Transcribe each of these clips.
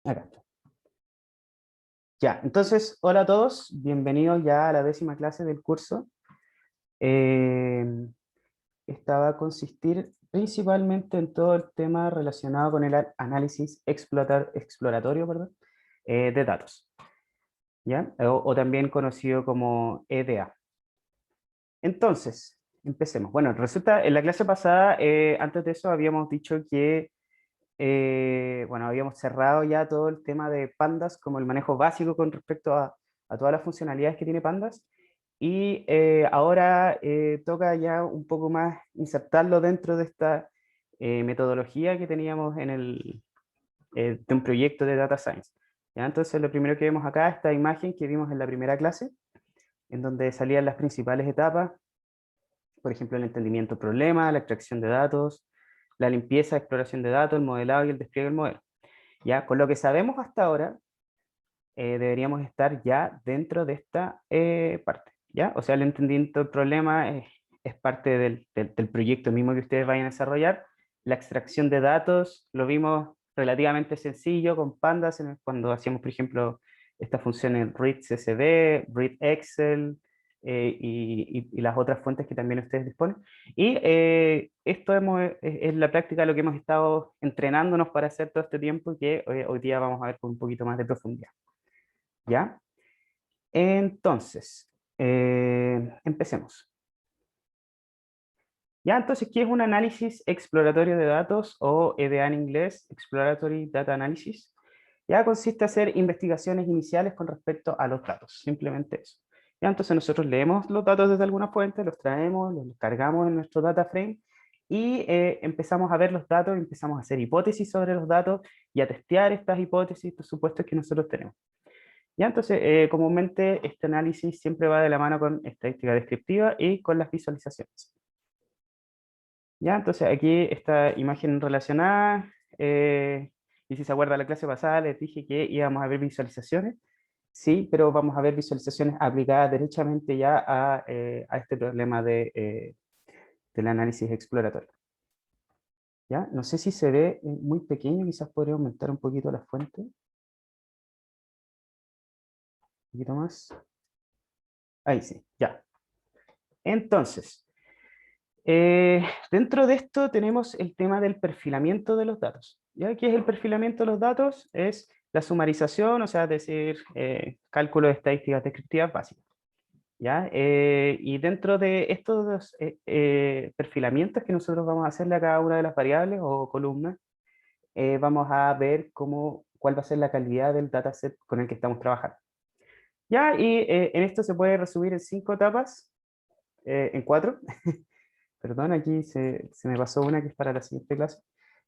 Acá está. Ya, entonces, hola a todos, bienvenidos ya a la 10ª clase del curso. Eh, Esta va a consistir principalmente en todo el tema relacionado con el análisis exploratorio, perdón, de datos, ¿ya? O también conocido como EDA. Entonces, empecemos. Bueno, resulta, en la clase pasada, antes de eso, habíamos dicho que bueno, habíamos cerrado ya todo el tema de Pandas como el manejo básico con respecto a todas las funcionalidades que tiene Pandas. Y ahora toca ya un poco más insertarlo dentro de esta metodología que teníamos de un proyecto de Data Science. ¿Ya? Entonces, lo primero que vemos acá, esta imagen que vimos en la primera clase, en donde salían las principales etapas, por ejemplo, el entendimiento del problema, la extracción de datos, la limpieza, exploración de datos, el modelado y el despliegue del modelo. ¿Ya? Con lo que sabemos hasta ahora, deberíamos estar ya dentro de esta parte, ¿ya? O sea, el entendimiento del problema es parte del proyecto mismo que ustedes vayan a desarrollar. La extracción de datos lo vimos relativamente sencillo con Pandas cuando hacíamos, por ejemplo, estas funciones read CSV, read Excel, y las otras fuentes que también ustedes disponen. Y esto es la práctica de lo que hemos estado entrenándonos para hacer todo este tiempo, que hoy día vamos a ver con un poquito más de profundidad. ¿Ya? Entonces, empecemos. ¿Ya? Entonces, ¿qué es un análisis exploratorio de datos o EDA en inglés? Exploratory Data Analysis. Ya consiste en hacer investigaciones iniciales con respecto a los datos, simplemente eso. Ya, entonces nosotros leemos los datos desde alguna fuente, los traemos, los cargamos en nuestro data frame y empezamos a ver los datos, empezamos a hacer hipótesis sobre los datos y a testear estas hipótesis, estos supuestos que nosotros tenemos. ¿Ya? Entonces, comúnmente este análisis siempre va de la mano con estadística descriptiva y con las visualizaciones. ¿Ya? Entonces, aquí esta imagen relacionada, y si se acuerda la clase pasada, les dije que íbamos a ver visualizaciones. Sí, pero vamos a ver visualizaciones aplicadas derechamente ya a este problema del análisis exploratorio. ¿Ya? No sé si se ve muy pequeño, quizás podría aumentar un poquito la fuente. Un poquito más. Ahí sí, ya. Entonces, dentro de esto tenemos el tema del perfilamiento de los datos. ¿Ya? ¿Qué es el perfilamiento de los datos? Es la sumarización, o sea, es decir, cálculo de estadísticas descriptivas básicas. ¿Ya? Y dentro de estos perfilamientos que nosotros vamos a hacerle a cada una de las variables o columnas, vamos a ver cuál va a ser la calidad del dataset con el que estamos trabajando. ¿Ya? Y en esto se puede resumir en 5 etapas, en 4. Perdón, aquí se me pasó una que es para la siguiente clase.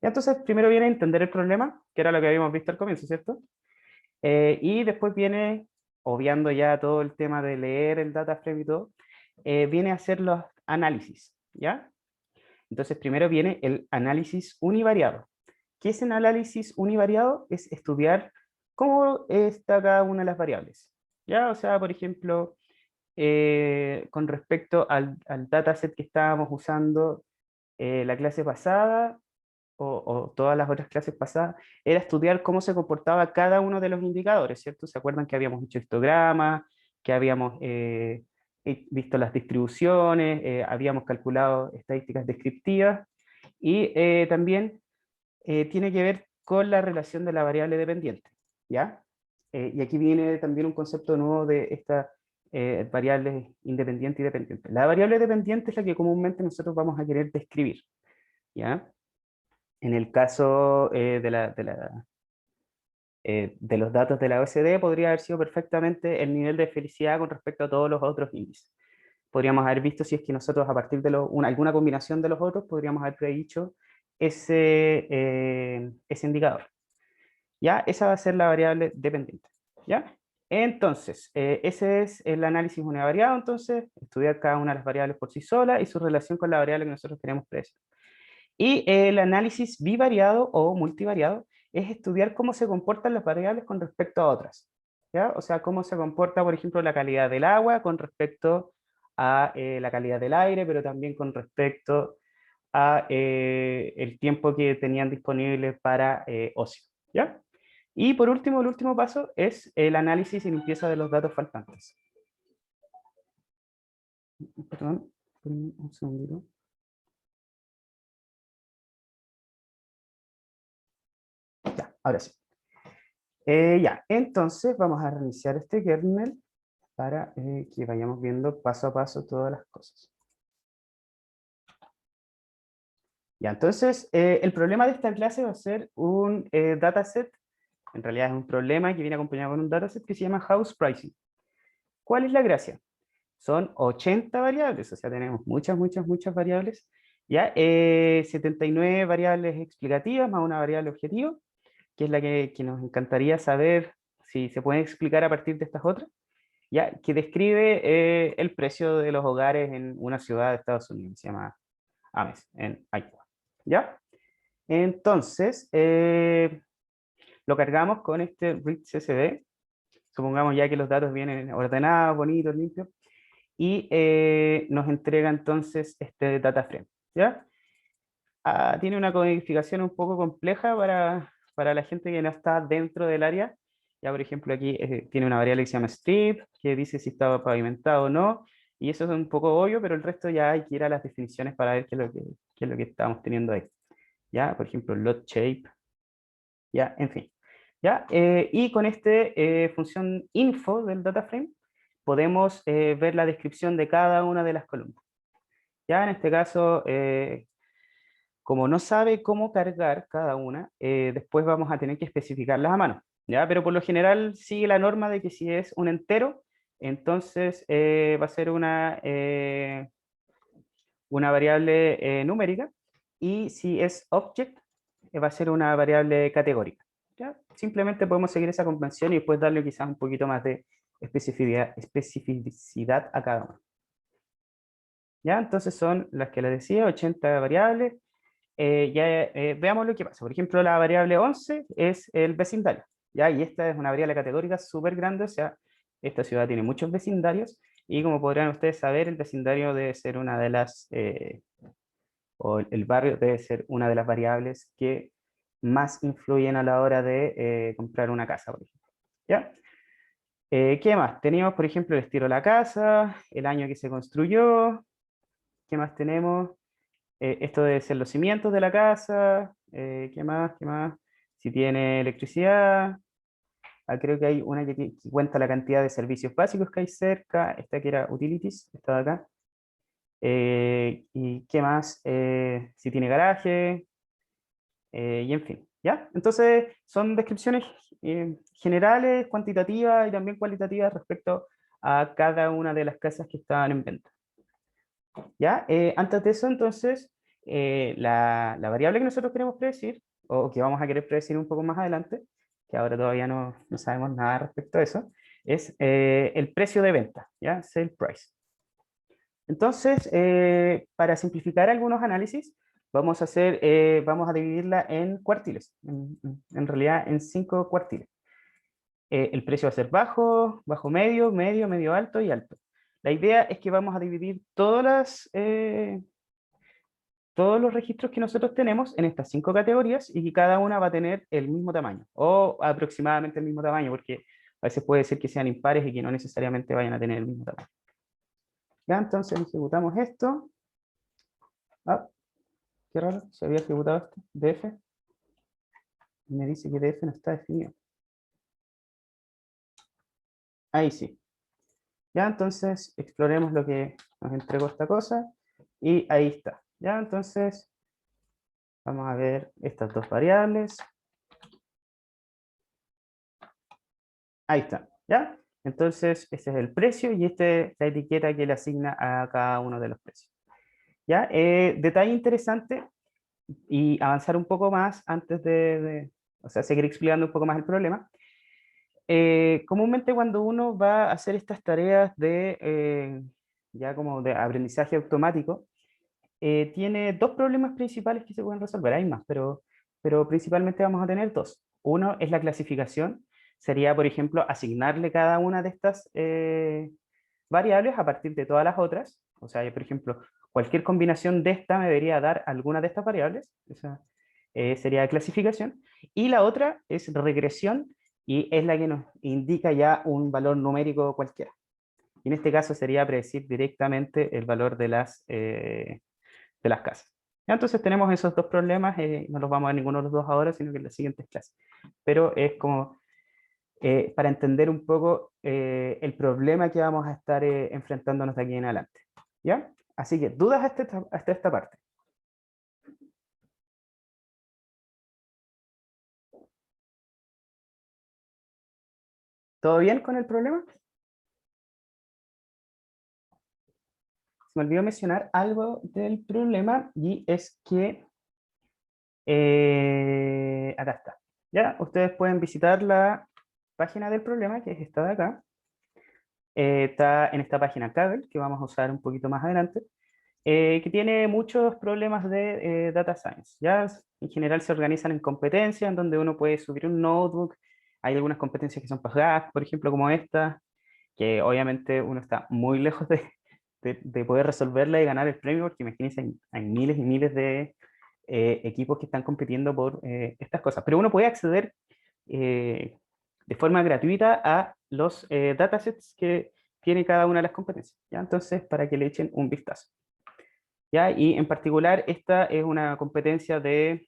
Ya, entonces, primero viene entender el problema, que era lo que habíamos visto al comienzo, ¿cierto? Y después viene, obviando ya todo el tema de leer el data frame y todo, viene a hacer los análisis, ¿ya? Entonces, primero viene el análisis univariado. ¿Qué es el análisis univariado? Es estudiar cómo está cada una de las variables, ¿ya? O sea, por ejemplo, con respecto al dataset que estábamos usando la clase pasada o todas las otras clases pasadas, era estudiar cómo se comportaba cada uno de los indicadores, ¿cierto? ¿Se acuerdan que habíamos hecho histogramas, que habíamos visto las distribuciones, habíamos calculado estadísticas descriptivas y también tiene que ver con la relación de la variable dependiente, ¿ya? Y aquí viene también un concepto nuevo de esta variables independiente y dependiente. La variable dependiente es la que comúnmente nosotros vamos a querer describir, ¿ya? En el caso de los datos de la OECD podría haber sido perfectamente el nivel de felicidad con respecto a todos los otros índices. Podríamos haber visto si es que nosotros a partir de alguna combinación de los otros podríamos haber predicho ese indicador. ¿Ya? Esa va a ser la variable dependiente. ¿Ya? Entonces, ese es el análisis univariado, entonces, estudiar cada una de las variables por sí sola y su relación con la variable que nosotros queremos predecir. Y el análisis bivariado o multivariado es estudiar cómo se comportan las variables con respecto a otras. ¿Ya? O sea, cómo se comporta, por ejemplo, la calidad del agua con respecto a la calidad del aire, pero también con respecto a el tiempo que tenían disponible para ocio. ¿Ya? Y por último, el último paso es el análisis y limpieza de los datos faltantes. Perdón, un segundito. Ya, ahora sí. Ya, entonces vamos a reiniciar este kernel para que vayamos viendo paso a paso todas las cosas. Ya, entonces el problema de esta clase va a ser un dataset. En realidad es un problema que viene acompañado con un dataset que se llama House Pricing. ¿Cuál es la gracia? Son 80 variables, o sea, tenemos muchas, muchas, muchas variables. Ya, 79 variables explicativas más una variable objetivo, que es la que nos encantaría saber si se puede explicar a partir de estas otras, ya, que describe el precio de los hogares en una ciudad de Estados Unidos, se llama Ames, en Iowa. ¿Ya? Entonces, lo cargamos con este read CSV, supongamos ya que los datos vienen ordenados, bonitos, limpios, y nos entrega entonces este data frame, ¿ya? Tiene una codificación un poco compleja para la gente que no está dentro del área. Ya, por ejemplo, aquí tiene una variable que se llama strip, que dice si estaba pavimentado o no, y eso es un poco obvio, pero el resto ya hay que ir a las definiciones para ver qué es lo que estamos teniendo ahí. Ya, por ejemplo, lot shape, ya, en fin. ¿Ya? Y con este función info del data frame podemos ver la descripción de cada una de las columnas. Ya, en este caso, como no sabe cómo cargar cada una, después vamos a tener que especificarlas a mano. ¿Ya? Pero por lo general sigue la norma de que si es un entero, entonces va a ser una variable numérica, y si es object, va a ser una variable categórica. ¿Ya? Simplemente podemos seguir esa convención y después darle quizás un poquito más de especificidad a cada una. ¿Ya? Entonces son las que les decía, 80 variables. Veamos lo que pasa. Por ejemplo, la variable 11 es el vecindario. ¿Ya? Y esta es una variable categórica súper grande, o sea, esta ciudad tiene muchos vecindarios, y como podrán ustedes saber, el vecindario debe ser una de las, o el barrio debe ser una de las variables que más influyen a la hora de comprar una casa, por ejemplo. ¿Ya? ¿Qué más? Teníamos, por ejemplo, el estilo de la casa, el año que se construyó. ¿Qué más tenemos? Esto debe ser los cimientos de la casa. ¿Qué más? ¿Qué más? Si tiene electricidad. Creo que hay una que cuenta la cantidad de servicios básicos que hay cerca. Esta que era utilities, esta de acá. ¿Y qué más? Si tiene garaje. Y en fin, ¿ya? Entonces son descripciones generales, cuantitativas y también cualitativas respecto a cada una de las casas que estaban en venta. ¿Ya? Antes de eso, entonces, la variable que nosotros queremos predecir, o que vamos a querer predecir un poco más adelante, que ahora todavía no sabemos nada respecto a eso, es el precio de venta, ¿ya? Sale price. Entonces, para simplificar algunos análisis, vamos a dividirla en cuartiles, en realidad en 5 cuartiles. El precio va a ser bajo, bajo medio, medio, medio alto y alto. La idea es que vamos a dividir todos los registros que nosotros tenemos en estas 5 categorías, y que cada una va a tener el mismo tamaño, o aproximadamente el mismo tamaño, porque a veces puede ser que sean impares y que no necesariamente vayan a tener el mismo tamaño. Ya, entonces ejecutamos esto. Ah, qué raro, se había ejecutado esto, df, y me dice que df no está definido. Ahí sí. Ya, entonces exploremos lo que nos entregó esta cosa, y ahí está. Ya, entonces vamos a ver estas dos variables. Ahí está, ¿ya? Entonces ese es el precio, y esta es la etiqueta que le asigna a cada uno de los precios. ¿Ya? Detalle interesante, y avanzar un poco más antes o sea, seguir explicando un poco más el problema. Comúnmente cuando uno va a hacer estas tareas ya como de aprendizaje automático, tiene dos problemas principales que se pueden resolver. Hay más, pero principalmente vamos a tener dos. Uno es la clasificación. Sería, por ejemplo, asignarle cada una de estas variables a partir de todas las otras. O sea, por ejemplo, cualquier combinación de esta me debería dar alguna de estas variables. O sea, sería clasificación, y la otra es regresión, y es la que nos indica ya un valor numérico cualquiera. Y en este caso sería predecir directamente el valor de las casas. Ya, entonces tenemos esos dos problemas, no los vamos a ver ninguno de los dos ahora, sino que en las siguientes clases. Pero es como para entender un poco el problema que vamos a estar enfrentándonos de aquí en adelante. ¿Ya? Así que, ¿dudas hasta esta parte? ¿Todo bien con el problema? Se me olvidó mencionar algo del problema y es que acá está. Ya, ustedes pueden visitar la página del problema, que es esta de acá. Está en esta página Kaggle, que vamos a usar un poquito más adelante, que tiene muchos problemas de data science. Ya en general se organizan en competencias, en donde uno puede subir un notebook. Hay algunas competencias que son pagadas, por ejemplo, como esta, que obviamente uno está muy lejos de poder resolverla y ganar el premio, porque imagínense, hay miles y miles de equipos que están compitiendo por estas cosas. Pero uno puede acceder de forma gratuita a los datasets que tiene cada una de las competencias. ¿Ya? Entonces, para que le echen un vistazo. ¿Ya? Y en particular, esta es una competencia de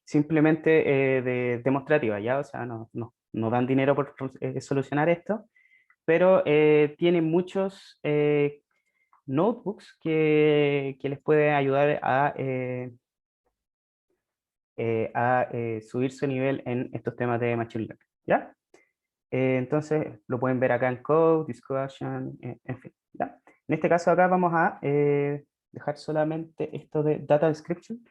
simplemente demostrativa, ¿ya? O sea, no dan dinero por solucionar esto, pero tiene muchos notebooks que les puede ayudar a subir su nivel en estos temas de Machine Learning, ¿ya? Entonces lo pueden ver acá en Code, Discussion, en fin, ¿ya? En este caso acá vamos a dejar solamente esto de Data Description,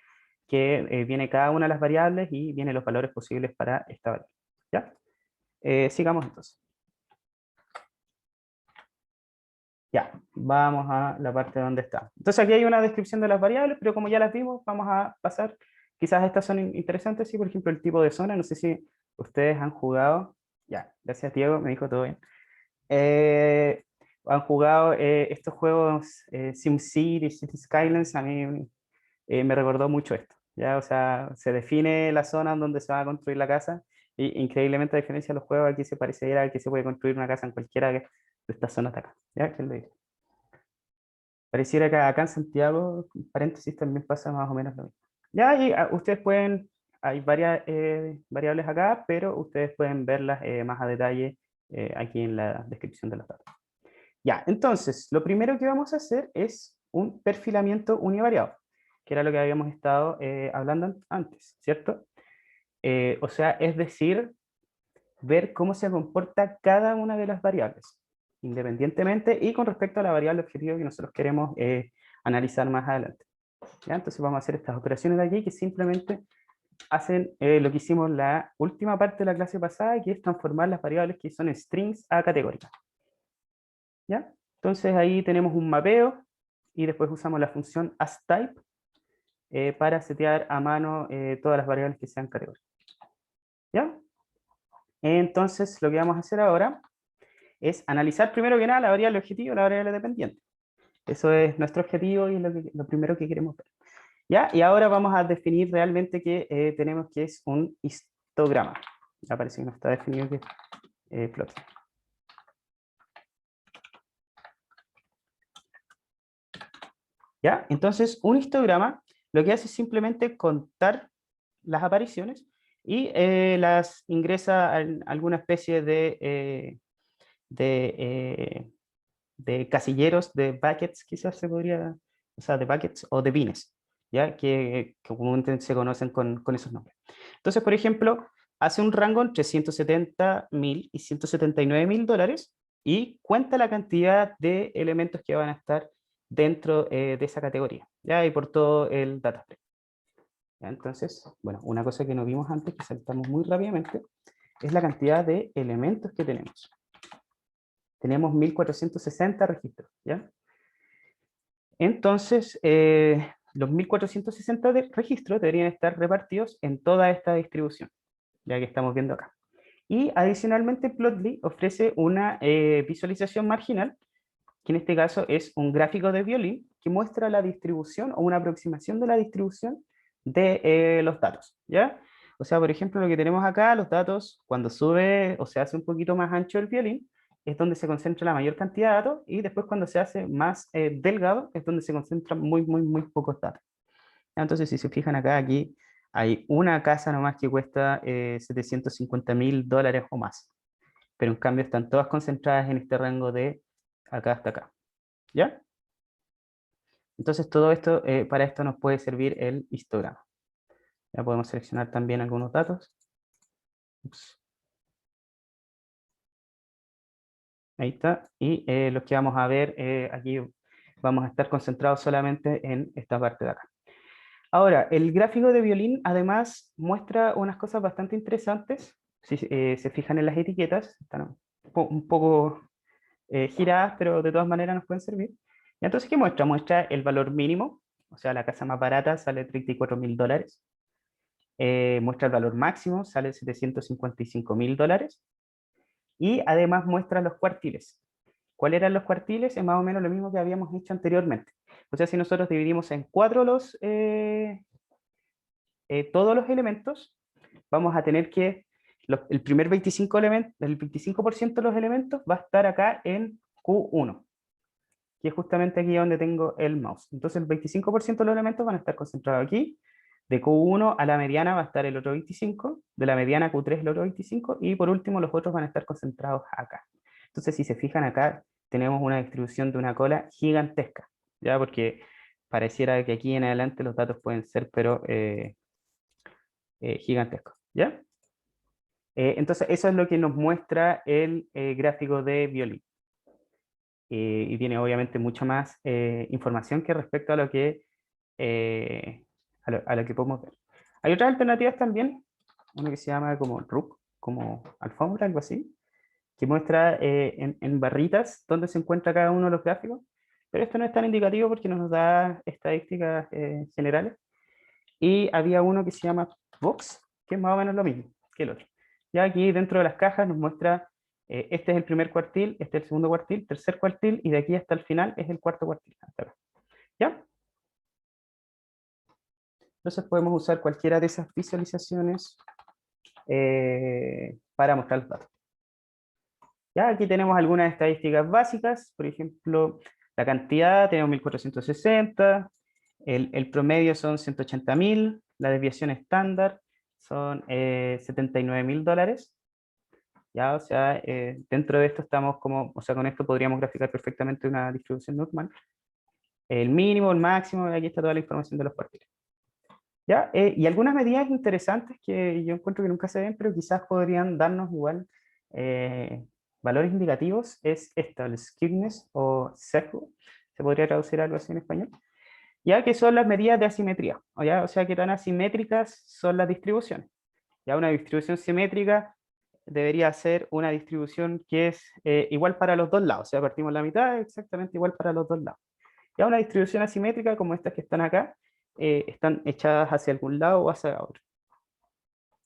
que viene cada una de las variables y viene los valores posibles para esta variable, ¿ya? Sigamos entonces. Ya, vamos a la parte donde está. Entonces aquí hay una descripción de las variables, pero como ya las vimos, vamos a pasar. Quizás estas son interesantes, sí, por ejemplo, el tipo de zona. No sé si ustedes han jugado. Ya, gracias Diego, me dijo todo bien. Eh, Han jugado estos juegos SimCity, City Skylines. A mí me recordó mucho esto. Ya, o sea, se define la zona en donde se va a construir la casa. Y increíblemente, a diferencia de los juegos, aquí se pareciera que se puede construir una casa en cualquiera de estas zonas de acá. ¿Ya? ¿Quién lo dice? Pareciera que acá en Santiago, en paréntesis, también pasa más o menos lo mismo. Ya, y ustedes pueden, hay varias variables acá, pero ustedes pueden verlas más a detalle aquí en la descripción de los datos. Ya, entonces, lo primero que vamos a hacer es un perfilamiento univariado, que era lo que habíamos estado hablando antes, ¿cierto? O sea, es decir, ver cómo se comporta cada una de las variables, independientemente y con respecto a la variable objetivo que nosotros queremos analizar más adelante. ¿Ya? Entonces vamos a hacer estas operaciones de aquí que simplemente hacen lo que hicimos la última parte de la clase pasada, que es transformar las variables que son strings a categóricas. ¿Ya? Entonces ahí tenemos un mapeo y después usamos la función asType para setear a mano todas las variables que sean categóricas. ¿Ya? Entonces lo que vamos a hacer ahora es analizar primero que nada la variable objetivo y la variable dependiente. Eso es nuestro objetivo y es lo primero que queremos ver. ¿Ya? Y ahora vamos a definir realmente que tenemos que es un histograma. Ya parece que no está definido que plot. ¿Ya? Entonces, un histograma lo que hace es simplemente contar las apariciones y las ingresa a alguna especie de, eh, de casilleros, de buckets, quizás se podría, o sea, de buckets o de bines, ¿ya? Que comúnmente se conocen con esos nombres. Entonces, por ejemplo, hace un rango entre 170.000 y 179.000 dólares y cuenta la cantidad de elementos que van a estar dentro de esa categoría, ¿ya? Y por todo el data frame. ¿Ya? Entonces, bueno, una cosa que no vimos antes, que saltamos muy rápidamente, es la cantidad de elementos que tenemos. Tenemos 1460 registros, ¿ya? Entonces, los 1460 registros deberían estar repartidos en toda esta distribución, ya que estamos viendo acá. Y adicionalmente, Plotly ofrece una visualización marginal, que en este caso es un gráfico de violín que muestra la distribución o una aproximación de la distribución de los datos, ¿ya? O sea, por ejemplo, lo que tenemos acá, los datos, cuando sube o se hace un poquito más ancho el violín, es donde se concentra la mayor cantidad de datos, y después cuando se hace más delgado, es donde se concentran muy pocos datos. Entonces, si se fijan acá, aquí hay una casa nomás que cuesta $750.000 o más, pero en cambio están todas concentradas en este rango de acá hasta acá, ¿ya? Entonces, todo esto, para esto nos puede servir el histograma. Ya podemos seleccionar también algunos datos. Ups. Ahí está. Y los que vamos a ver aquí, vamos a estar concentrados solamente en esta parte de acá. Ahora, el gráfico de violín además muestra unas cosas bastante interesantes. Si se fijan en las etiquetas, están un poco giradas, pero de todas maneras nos pueden servir. Y entonces, ¿qué muestra? Muestra el valor mínimo, o sea, la casa más barata sale $34.000. Muestra el valor máximo, sale $755.000. Y además muestra los cuartiles. ¿Cuáles eran los cuartiles? Es más o menos lo mismo que habíamos hecho anteriormente. O sea, si nosotros dividimos en 4 todos los elementos, vamos a tener que el primer 25% de los elementos va a estar acá en Q1, que es justamente aquí donde tengo el mouse. Entonces el 25% de los elementos van a estar concentrados aquí. De Q1 a la mediana va a estar el otro 25, de la mediana a Q3 el otro 25, y por último los otros van a estar concentrados acá. Entonces, si se fijan acá, tenemos una distribución de una cola gigantesca, ¿ya? Porque pareciera que aquí en adelante los datos pueden ser, pero gigantescos, ¿ya? Entonces, eso es lo que nos muestra el gráfico de violín. Y tiene obviamente mucha más información que respecto a lo que, a lo que podemos ver. Hay otras alternativas también, una que se llama como RUC, como alfombra, algo así, que muestra en barritas dónde se encuentra cada uno de los gráficos, pero esto no es tan indicativo porque nos da estadísticas generales. Y había uno que se llama Vox, que es más o menos lo mismo que el otro. Ya aquí dentro de las cajas nos muestra, este es el primer cuartil, este es el segundo cuartil, tercer cuartil, y de aquí hasta el final es el cuarto cuartil. Hasta acá. ¿Ya? Entonces podemos usar cualquiera de esas visualizaciones para mostrar los datos. Ya, aquí tenemos algunas estadísticas básicas, por ejemplo, la cantidad, tenemos 1460, el promedio son 180.000, la desviación estándar son $79.000, ya, o sea, dentro de esto estamos como, o sea, con esto podríamos graficar perfectamente una distribución normal. El mínimo, el máximo, aquí está toda la información de los cuartiles. ¿Ya? Y algunas medidas interesantes que yo encuentro que nunca se ven, pero quizás podrían darnos igual eh, valores indicativos, es esta, el skewness o sesgo, se podría traducir algo así en español, ya que son las medidas de asimetría, o sea, qué tan asimétricas son las distribuciones. Ya una distribución simétrica debería ser una distribución que es igual para los dos lados, o sea, partimos la mitad, exactamente igual para los dos lados. Ya una distribución asimétrica como estas que están acá, están echadas hacia algún lado o hacia otro.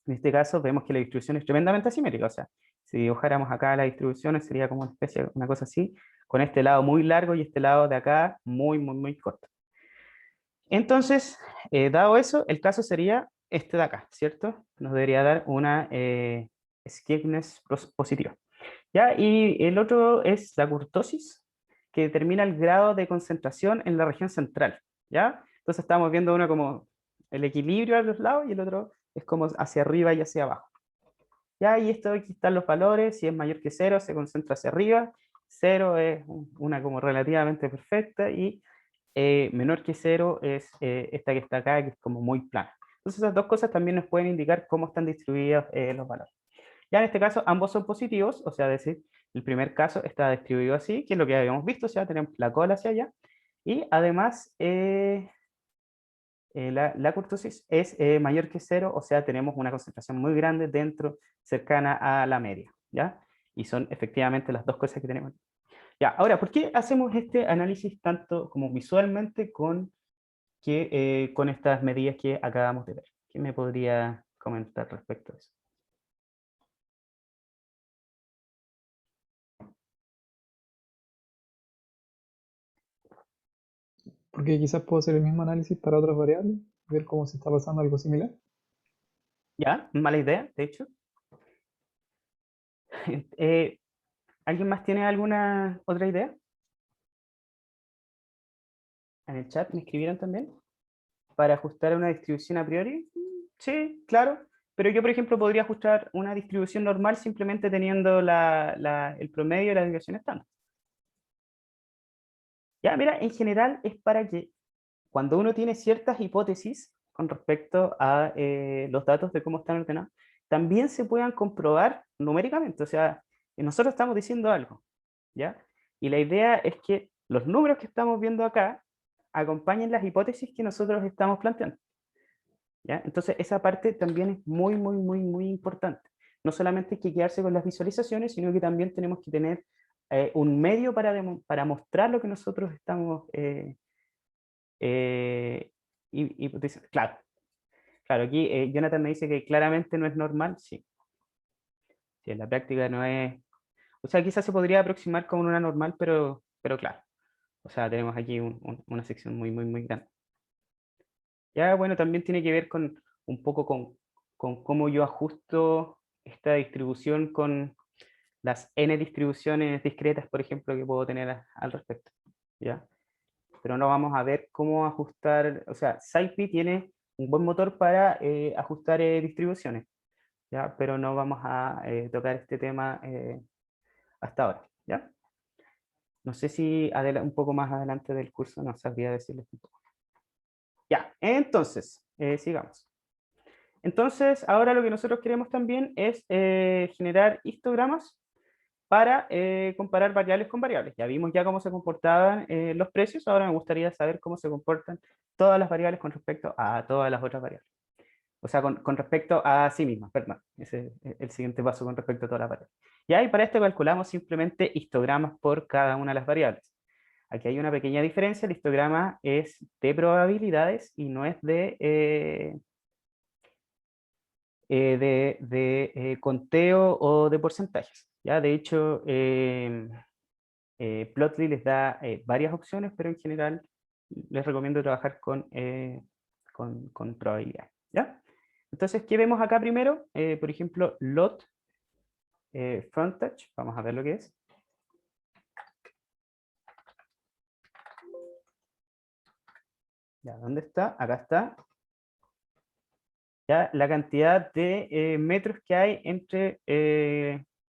En este caso vemos que la distribución es tremendamente asimétrica, o sea, si dibujáramos acá la distribución sería como una especie, una cosa así, con este lado muy largo y este lado de acá muy corto. Entonces, dado eso, el caso sería este de acá, ¿cierto? Nos debería dar una skewness positiva. ¿Ya? Y el otro es la kurtosis, que determina el grado de concentración en la región central. ¿Ya? Entonces estamos viendo uno como el equilibrio a los lados y el otro es como hacia arriba y hacia abajo. ¿Ya? Y esto aquí están los valores, si es mayor que 0 se concentra hacia arriba, 0 es una como relativamente perfecta y menor que 0 es esta que está acá, que es como muy plana. Entonces esas dos cosas también nos pueden indicar cómo están distribuidos los valores. Ya en este caso ambos son positivos, o sea, decir, el primer caso está distribuido así, que es lo que habíamos visto, o sea, tenemos la cola hacia allá, y además la kurtosis es mayor que 0, o sea, tenemos una concentración muy grande dentro, cercana a la media, ¿ya? Y son efectivamente las dos cosas que tenemos. Ya, ahora, ¿por qué hacemos este análisis tanto como visualmente con estas medidas que acabamos de ver? ¿Qué me podría comentar respecto a eso? Porque quizás puedo hacer el mismo análisis para otras variables. ver cómo se está pasando algo similar. Ya, mala idea, de hecho. Eh, ¿Alguien más tiene alguna otra idea? En el chat me escribieron también. Para ajustar una distribución a priori. Sí, claro. Pero yo, por ejemplo, podría ajustar una distribución normal simplemente teniendo el promedio de la desviación estándar. Ya, mira, en general es para que cuando uno tiene ciertas hipótesis con respecto a los datos de cómo están ordenados, también se puedan comprobar numéricamente. O sea, nosotros estamos diciendo algo, ¿ya? Y la idea es que los números que estamos viendo acá acompañen las hipótesis que nosotros estamos planteando. ¿Ya? Entonces, esa parte también es muy, muy, muy, muy importante. No solamente hay que quedarse con las visualizaciones, sino que también tenemos que tener un medio para mostrar lo que nosotros estamos eh, claro, claro, aquí Jonathan me dice que claramente no es normal, sí, sí, en la práctica no es, o sea, quizás se podría aproximar con una normal, pero claro, o sea, tenemos aquí una sección muy, muy, muy grande. Ya, bueno, también tiene que ver con un poco con cómo yo ajusto esta distribución con las n distribuciones discretas, por ejemplo, que puedo tener al respecto. ¿Ya? Pero no vamos a ver cómo ajustar, o sea, SciPy tiene un buen motor para ajustar distribuciones, ¿ya? Pero no vamos a tocar este tema hasta ahora. ¿Ya? No sé si un poco más adelante del curso no sabría decirles un poco. Ya, entonces, sigamos. Entonces, ahora lo que nosotros queremos también es generar histogramas para comparar variables con variables. Ya vimos ya cómo se comportaban los precios, ahora me gustaría saber cómo se comportan todas las variables con respecto a todas las otras variables. O sea, con respecto a sí mismas, perdón. Ese es el siguiente paso con respecto a todas las variables. Y para esto calculamos simplemente histogramas por cada una de las variables. Aquí hay una pequeña diferencia, el histograma es de probabilidades y no es de conteo o de porcentajes. ¿Ya? De hecho, Plotly les da varias opciones, pero en general les recomiendo trabajar con probabilidad. ¿Ya? Entonces, ¿qué vemos acá primero? Por ejemplo, lot frontage. Vamos a ver lo que es. Ya, ¿dónde está? Acá está. Ya, la cantidad de metros que hay entre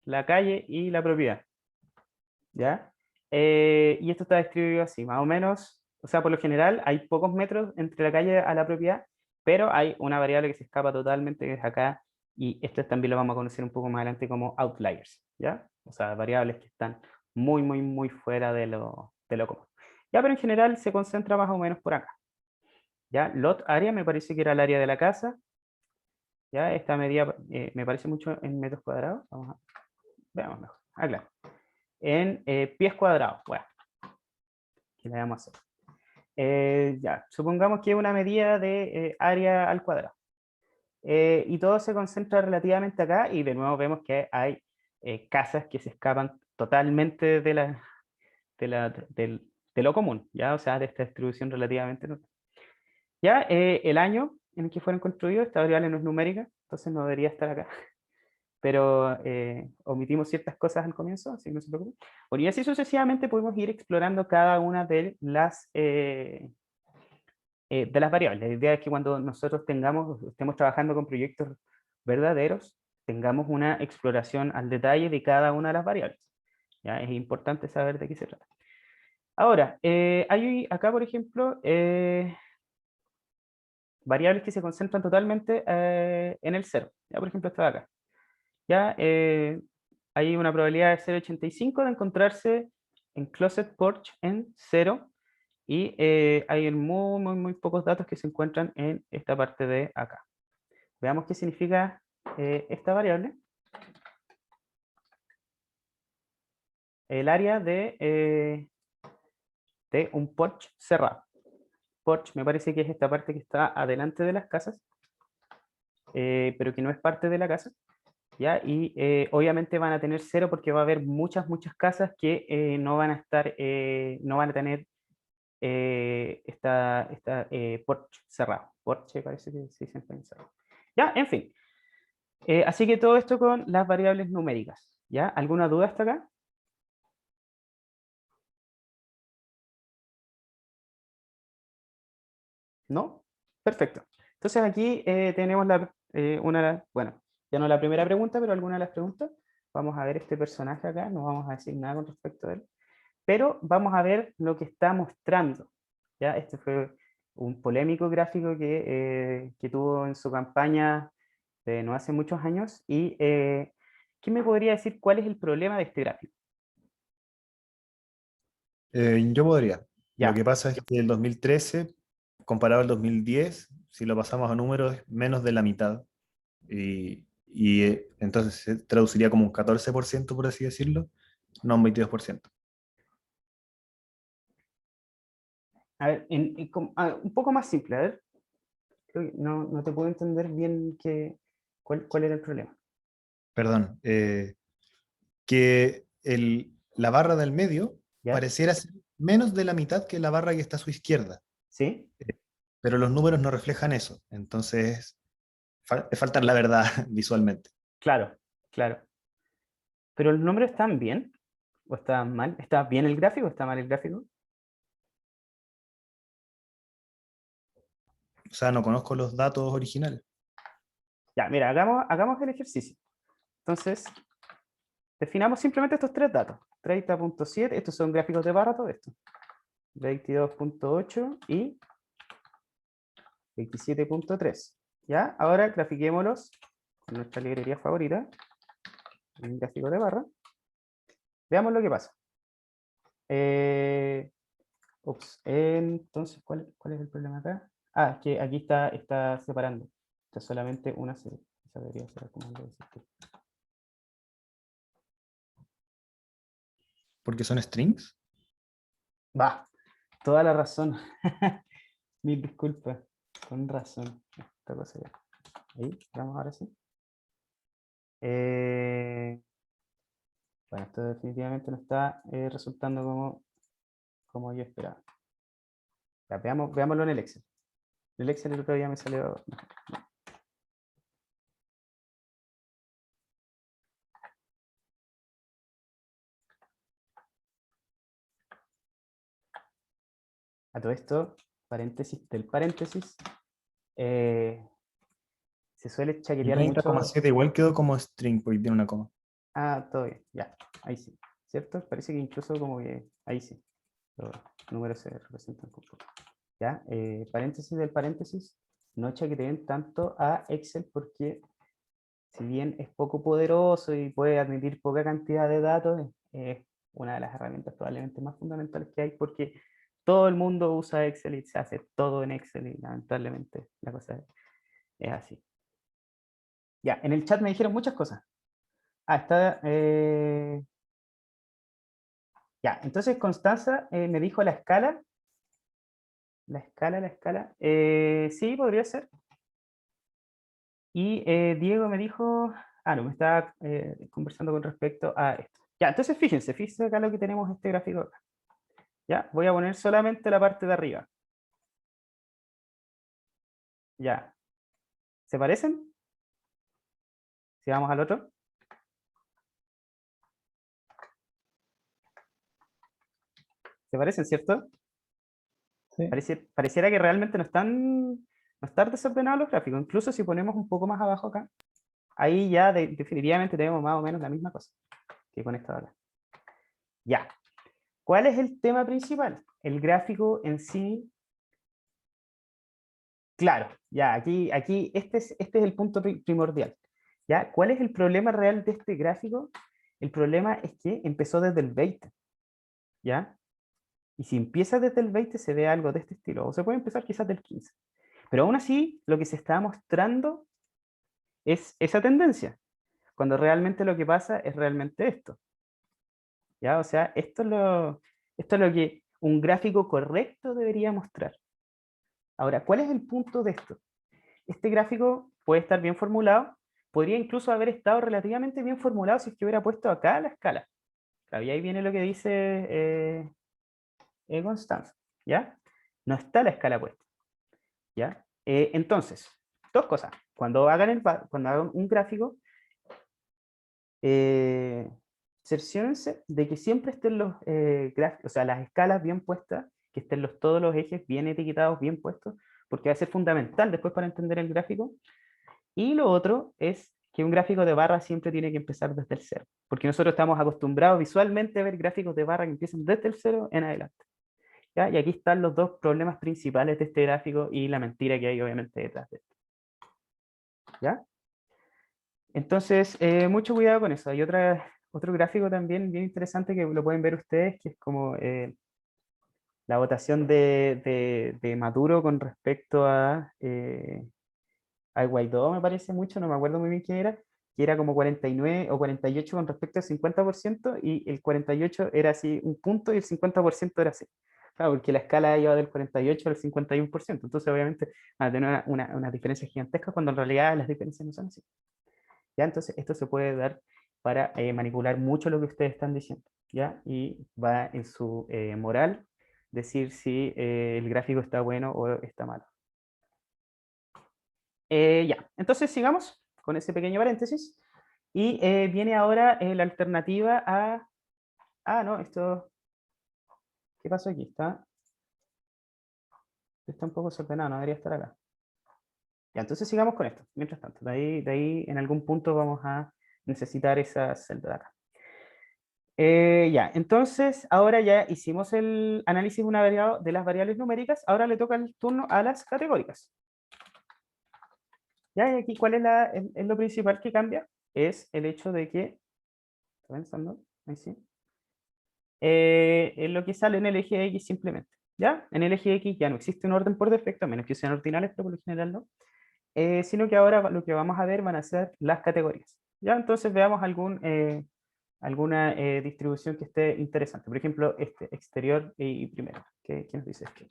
la calle y la propiedad. ¿Ya? Y esto está distribuido así, más o menos, o sea, por lo general hay pocos metros entre la calle a la propiedad, pero hay una variable que se escapa totalmente, que es acá, y esto también lo vamos a conocer un poco más adelante como outliers, ¿ya? O sea, variables que están muy, muy, muy fuera de lo común. Ya, pero en general se concentra más o menos por acá. ¿Ya? Lot area me parece que era el área de la casa, ¿ya? Esta medida me parece mucho en metros cuadrados, veamos mejor, claro. En pies cuadrados, bueno, ¿qué le vamos a hacer? Ya, supongamos que es una medida de área al cuadrado. Y todo se concentra relativamente acá y de nuevo vemos que hay casas que se escapan totalmente de lo común, ¿ya? O sea, de esta distribución relativamente normal. Ya, el año en el que fueron construidos, esta variable no es numérica, entonces no debería estar acá. Pero omitimos ciertas cosas al comienzo, así que no se preocupen. Bueno, y así sucesivamente podemos ir explorando cada una de las variables. La idea es que cuando nosotros estemos trabajando con proyectos verdaderos, tengamos una exploración al detalle de cada una de las variables. ¿Ya? Es importante saber de qué se trata. Ahora, hay acá, por ejemplo, variables que se concentran totalmente en el cero. ¿Ya? Por ejemplo, esta de acá. ¿Ya? Hay una probabilidad de 0,85 de encontrarse en Closet Porch en cero. Y hay muy, muy, muy pocos datos que se encuentran en esta parte de acá. Veamos qué significa esta variable. El área de un porch cerrado. Porch me parece que es esta parte que está adelante de las casas, pero que no es parte de la casa. ¿Ya? Y obviamente van a tener cero porque va a haber muchas, muchas casas que no van a tener está Porsche cerrado. Porsche parece que se dice en español cerrado. Ya, en fin. Así que todo esto con las variables numéricas. ¿Ya? ¿Alguna duda hasta acá? ¿No? Perfecto. Entonces aquí tenemos bueno, ya no la primera pregunta, pero alguna de las preguntas. Vamos a ver este personaje acá, no vamos a decir nada con respecto a él, pero vamos a ver lo que está mostrando. ¿Ya? Este fue un polémico gráfico que tuvo en su campaña de no hace muchos años. Y ¿quién me podría decir cuál es el problema de este gráfico? Yo podría. Lo que Ya, pasa es que el 2013, comparado al 2010, si lo pasamos a números, es menos de la mitad. Entonces se traduciría como un 14%, por así decirlo, no un 22%. a ver, un poco más simple, a ver. Creo que no te puedo entender bien cuál era el problema. Perdón. Que la barra del medio ¿Ya? pareciera ser menos de la mitad que la barra que está a su izquierda, ¿Sí? pero los números no reflejan eso. Entonces, es faltar la verdad visualmente. Claro, claro. ¿Pero los números están bien? ¿O están mal? ¿Está bien el gráfico o está mal el gráfico? O sea, no conozco los datos originales. Ya, mira, hagamos el ejercicio. Entonces, definamos simplemente estos tres datos. 30.7, estos son gráficos de barra, todo esto. 22.8 y 27.3. ¿Ya? Ahora grafiquémoslos con nuestra librería favorita, en gráfico de barra. Veamos lo que pasa. Entonces, ¿cuál es el problema acá? Ah, es que aquí está separando. Está solamente una serie. Esa debería ser el comando de sistema. ¿Porque son strings? Va, toda la razón. Mil disculpas. Con razón. Esta cosa ya. Ahí, vamos ahora sí. Bueno, esto definitivamente no está resultando como yo esperaba. Ya, veámoslo en el Excel. En el Excel el otro día me salió. A todo esto, paréntesis del paréntesis, eh, se suele El chaquetear mucho. 30,7 igual quedó como string porque tiene una coma. Ah, todo bien, ya, ahí sí, ¿cierto? Parece que incluso como que ahí sí, los números se representan con puntos. Ya, paréntesis del paréntesis, no chaqueteen tanto a Excel porque si bien es poco poderoso y puede admitir poca cantidad de datos, es una de las herramientas probablemente más fundamentales que hay porque todo el mundo usa Excel y se hace todo en Excel y lamentablemente la cosa es así. Ya, en el chat me dijeron muchas cosas. Ah, está. Ya, entonces Constanza me dijo la escala. La escala, la escala. Sí, podría ser. Y Diego me dijo. Ah, no, me estaba conversando con respecto a esto. Ya, entonces fíjense acá lo que tenemos este gráfico acá. Ya, voy a poner solamente la parte de arriba. Ya. ¿Se parecen? Si vamos al otro. ¿Se parecen, cierto? Sí. Pareciera que realmente no están desordenados los gráficos. Incluso si ponemos un poco más abajo acá, ahí ya definitivamente tenemos más o menos la misma cosa que con esta de acá. Ya. ¿Cuál es el tema principal? El gráfico en sí. Claro, ya, aquí este es el punto primordial. ¿Ya? ¿Cuál es el problema real de este gráfico? El problema es que empezó desde el 20, ¿ya? Y si empieza desde el 20 se ve algo de este estilo, o se puede empezar quizás del 15. Pero aún así, lo que se está mostrando es esa tendencia, cuando realmente lo que pasa es realmente esto, ¿ya? O sea, esto es lo que un gráfico correcto debería mostrar. Ahora, ¿cuál es el punto de esto? Este gráfico puede estar bien formulado, podría incluso haber estado relativamente bien formulado si es que hubiera puesto acá la escala. Claro, y ahí viene lo que dice Constanza, ¿ya? No está la escala puesta, ¿ya? Entonces, dos cosas. Cuando hagan un gráfico, cerciórense de que siempre estén los gráficos, o sea, las escalas bien puestas, que estén todos los ejes bien etiquetados, bien puestos, porque va a ser fundamental después para entender el gráfico. Y lo otro es que un gráfico de barra siempre tiene que empezar desde el cero, porque nosotros estamos acostumbrados visualmente a ver gráficos de barra que empiezan desde el cero en adelante. ¿Ya? Y aquí están los dos problemas principales de este gráfico y la mentira que hay obviamente detrás de esto. ¿Ya? Entonces, mucho cuidado con eso. Hay otro gráfico también bien interesante que lo pueden ver ustedes, que es como la votación de Maduro con respecto a Guaidó, me parece mucho, no me acuerdo muy bien qué era, que era como 49 o 48 con respecto al 50%, y el 48 era así un punto y el 50% era así. Claro, porque la escala iba del 48 al 51%, entonces obviamente van a tener una diferencia gigantesca cuando en realidad las diferencias no son así. ¿Ya? Entonces esto se puede dar para manipular mucho lo que ustedes están diciendo, ¿ya? Y va en su moral decir si el gráfico está bueno o está malo. Ya, entonces sigamos con ese pequeño paréntesis. Y viene ahora la alternativa a... Ah, no, esto... ¿Qué pasó aquí? Está un poco desordenado, no debería estar acá. Ya, entonces sigamos con esto, mientras tanto. De ahí en algún punto vamos a necesitar esa celda de acá. Ya, entonces ahora ya hicimos el análisis de las variables numéricas, ahora le toca el turno a las categóricas. Ya, y aquí ¿cuál es lo principal que cambia? Es el hecho de que, ¿está pensando? Ahí sí. Es lo que sale en el eje X simplemente. ¿Ya? En el eje X ya no existe un orden por defecto, a menos que sean ordinales, pero por lo general no. Sino que ahora lo que vamos a ver van a ser las categorías. ¿Ya? Entonces veamos alguna distribución que esté interesante. Por ejemplo, este exterior y primero. ¿Qué nos dice esto?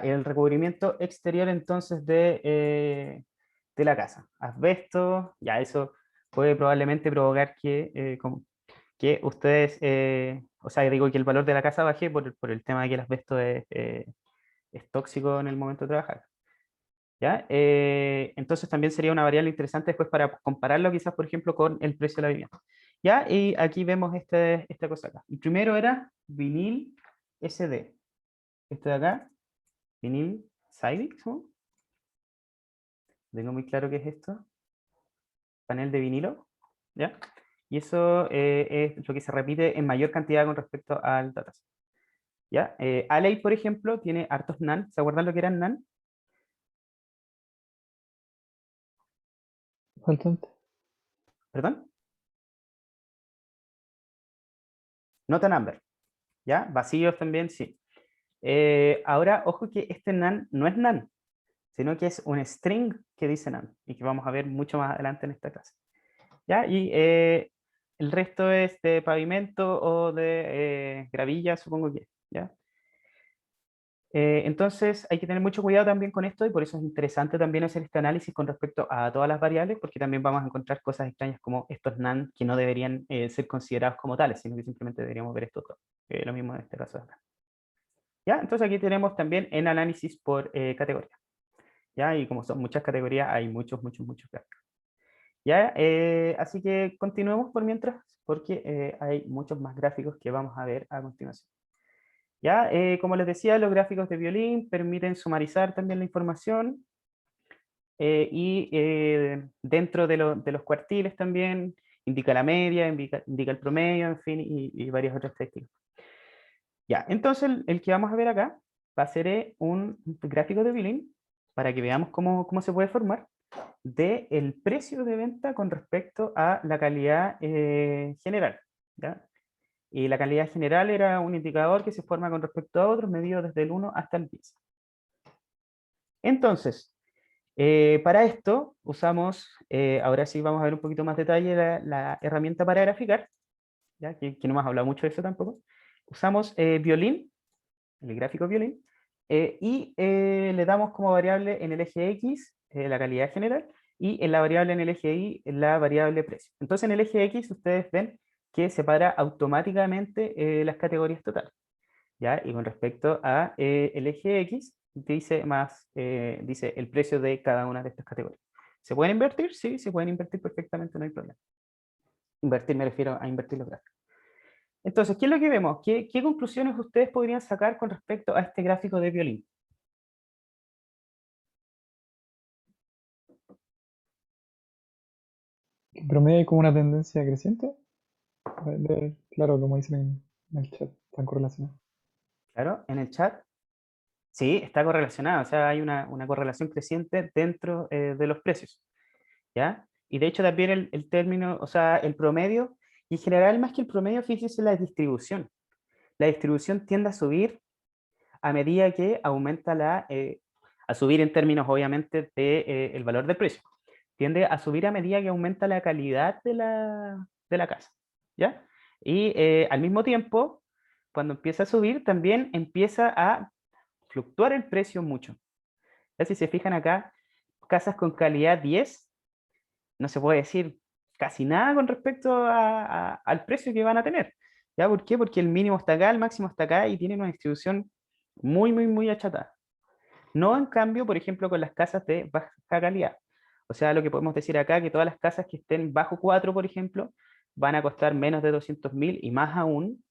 El recubrimiento exterior entonces de la casa. Asbesto, ya eso puede probablemente provocar que ustedes, o sea, digo que el valor de la casa baje por el tema de que el asbesto es tóxico en el momento de trabajar. ¿Ya? Entonces también sería una variable interesante después para compararlo quizás, por ejemplo, con el precio de la vivienda. ¿Ya? Y aquí vemos esta cosa acá. El primero era vinil SD. Este de acá, vinil Cybix, ¿no? Tengo muy claro qué es esto. Panel de vinilo, ¿ya? Y eso es lo que se repite en mayor cantidad con respecto al dataset. ¿Ya? Aley, por ejemplo, tiene hartos NAND. ¿Se acuerdan lo que eran NAND? Faltante. ¿Perdón? Nota number. ¿Ya? Vacíos también, sí. Ahora, ojo que este NAND no es NAND, sino que es un string que dice NAND y que vamos a ver mucho más adelante en esta clase. ¿Ya? Y el resto es de pavimento o de gravilla, supongo que. ¿Ya? Entonces hay que tener mucho cuidado también con esto y por eso es interesante también hacer este análisis con respecto a todas las variables, porque también vamos a encontrar cosas extrañas como estos NAND que no deberían ser considerados como tales, sino que simplemente deberíamos ver estos dos. Lo mismo en este caso de acá. ¿Ya? Entonces aquí tenemos también en análisis por categoría. ¿Ya? Y como son muchas categorías, hay muchos gráficos. ¿Ya? Así que continuemos por mientras, porque hay muchos más gráficos que vamos a ver a continuación. ¿Ya? Como les decía, los gráficos de violín permiten sumarizar también la información y dentro de los cuartiles también indica la media, indica el promedio, en fin, y varias otras estadísticas. Ya, entonces el que vamos a ver acá va a ser un gráfico de billing para que veamos cómo se puede formar del precio de venta con respecto a la calidad general. ¿Ya? Y la calidad general era un indicador que se forma con respecto a otros, medido desde el 1 hasta el 10. Entonces, para esto usamos, ahora sí vamos a ver un poquito más detalle la herramienta para graficar, ¿ya? Que no hemos hablado mucho de eso tampoco. Usamos violín, el gráfico violín, y le damos como variable en el eje X la calidad general y en la variable en el eje Y, la variable precio. Entonces en el eje X ustedes ven que separa automáticamente las categorías totales, ¿ya? Y con respecto a el eje X, dice dice el precio de cada una de estas categorías. ¿Se pueden invertir? Sí, se pueden invertir perfectamente, no hay problema. Invertir me refiero a invertir los gráficos. Entonces, ¿qué es lo que vemos? ¿Qué conclusiones ustedes podrían sacar con respecto a este gráfico de violín? En promedio hay como una tendencia creciente. Claro, como dicen en el chat, están correlacionados. Claro, en el chat. Sí, está correlacionado, o sea, hay una correlación creciente dentro de los precios, ¿ya? Y de hecho también el término, o sea, el promedio, y en general más que el promedio, fíjese la distribución. La distribución tiende a subir a medida que aumenta a subir en términos obviamente de el valor del precio. Tiende a subir a medida que aumenta la calidad de la casa, ¿ya? Y al mismo tiempo, cuando empieza a subir, también empieza a fluctuar el precio mucho. Ya si se fijan acá, casas con calidad 10, no se puede decir casi nada con respecto al precio que van a tener. ¿Ya? ¿Por qué? Porque el mínimo está acá, el máximo está acá y tiene una distribución muy achatada. No en cambio, por ejemplo, con las casas de baja calidad. O sea, lo que podemos decir acá, que todas las casas que estén bajo 4, por ejemplo, van a costar menos de 200.000 y más aún,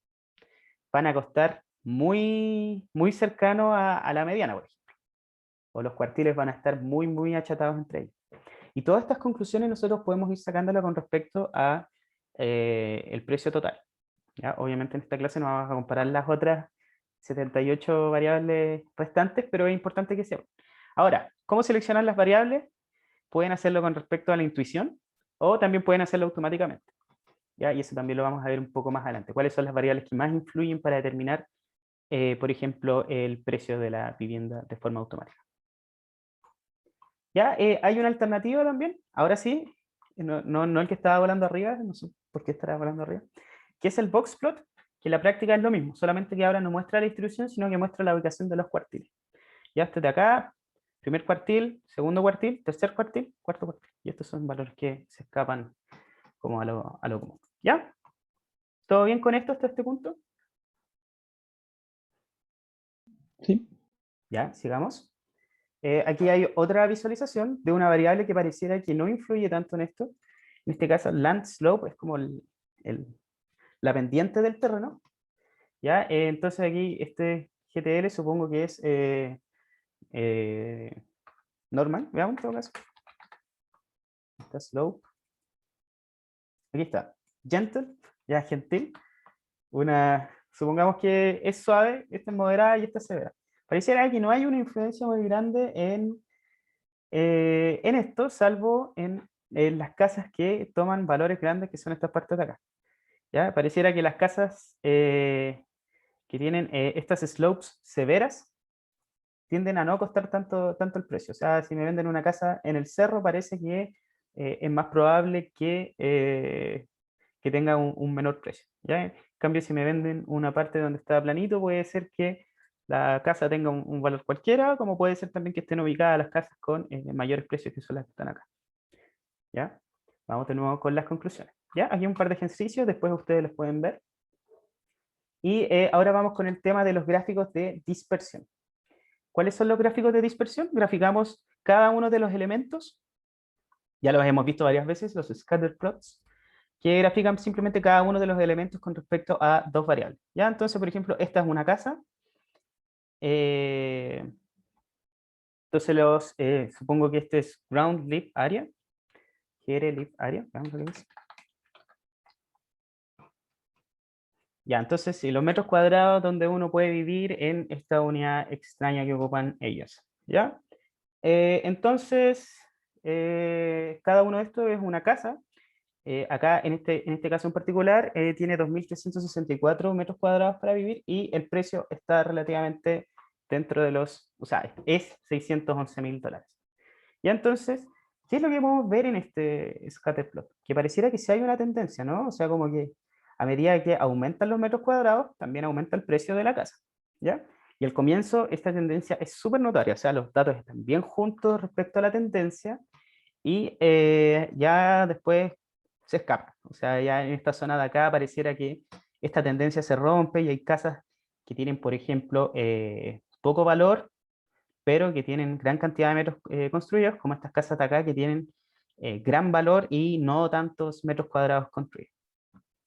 van a costar muy cercano a la mediana, por ejemplo. O los cuartiles van a estar muy achatados entre ellos. Y todas estas conclusiones nosotros podemos ir sacándolas con respecto a el precio total. ¿Ya? Obviamente en esta clase no vamos a comparar las otras 78 variables restantes, pero es importante que sepan. Ahora, ¿cómo seleccionar las variables? Pueden hacerlo con respecto a la intuición o también pueden hacerlo automáticamente. ¿Ya? Y eso también lo vamos a ver un poco más adelante. ¿Cuáles son las variables que más influyen para determinar, por ejemplo, el precio de la vivienda de forma automática? Ya, hay una alternativa también, ahora sí, no el que estaba volando arriba, no sé por qué estará volando arriba, que es el box plot, que en la práctica es lo mismo, solamente que ahora no muestra la distribución, sino que muestra la ubicación de los cuartiles. Ya este de acá, primer cuartil, segundo cuartil, tercer cuartil, cuarto cuartil. Y estos son valores que se escapan como a lo común. ¿Ya? ¿Todo bien con esto hasta este punto? Sí. Ya, sigamos. Aquí hay otra visualización de una variable que pareciera que no influye tanto en esto. En este caso, land slope es como la pendiente del terreno. ¿Ya? Entonces aquí este GTL supongo que es normal. Veamos en todo caso. Está slope. Aquí está. Gentle, ya gentil. Supongamos que es suave, esta es moderada y esta es severa. Pareciera que no hay una influencia muy grande en esto, salvo en las casas que toman valores grandes, que son estas partes de acá. ¿Ya? Pareciera que las casas que tienen estas slopes severas tienden a no costar tanto el precio. O sea, si me venden una casa en el cerro, parece que es más probable que tenga un menor precio. ¿Ya? En cambio, si me venden una parte donde está planito, puede ser que la casa tenga un valor cualquiera, como puede ser también que estén ubicadas las casas con mayores precios que son las que están acá. ¿Ya? Vamos de nuevo con las conclusiones. ¿Ya? Aquí un par de ejercicios, después ustedes los pueden ver. Y ahora vamos con el tema de los gráficos de dispersión. ¿Cuáles son los gráficos de dispersión? Graficamos cada uno de los elementos. Ya los hemos visto varias veces, los scatter plots, que grafican simplemente cada uno de los elementos con respecto a dos variables. ¿Ya? Entonces, por ejemplo, esta es una casa. Entonces, supongo que este es ground leaf area. GR leaf area. Vamos a ver. Ya, entonces, sí, los metros cuadrados donde uno puede vivir en esta unidad extraña que ocupan ellos. ¿Ya? Entonces, cada uno de estos es una casa. Acá, en este caso en particular, tiene 2.364 metros cuadrados para vivir y el precio está relativamente dentro de o sea, es $611.000. Ya entonces, ¿qué es lo que podemos ver en este scatterplot? Que pareciera que sí hay una tendencia, ¿no? O sea, como que a medida que aumentan los metros cuadrados, también aumenta el precio de la casa, ¿ya? Y al comienzo esta tendencia es súper notoria, o sea, los datos están bien juntos respecto a la tendencia, y ya después se escapa. O sea, ya en esta zona de acá pareciera que esta tendencia se rompe y hay casas que tienen, por ejemplo, poco valor, pero que tienen gran cantidad de metros construidos, como estas casas de acá que tienen gran valor y no tantos metros cuadrados construidos.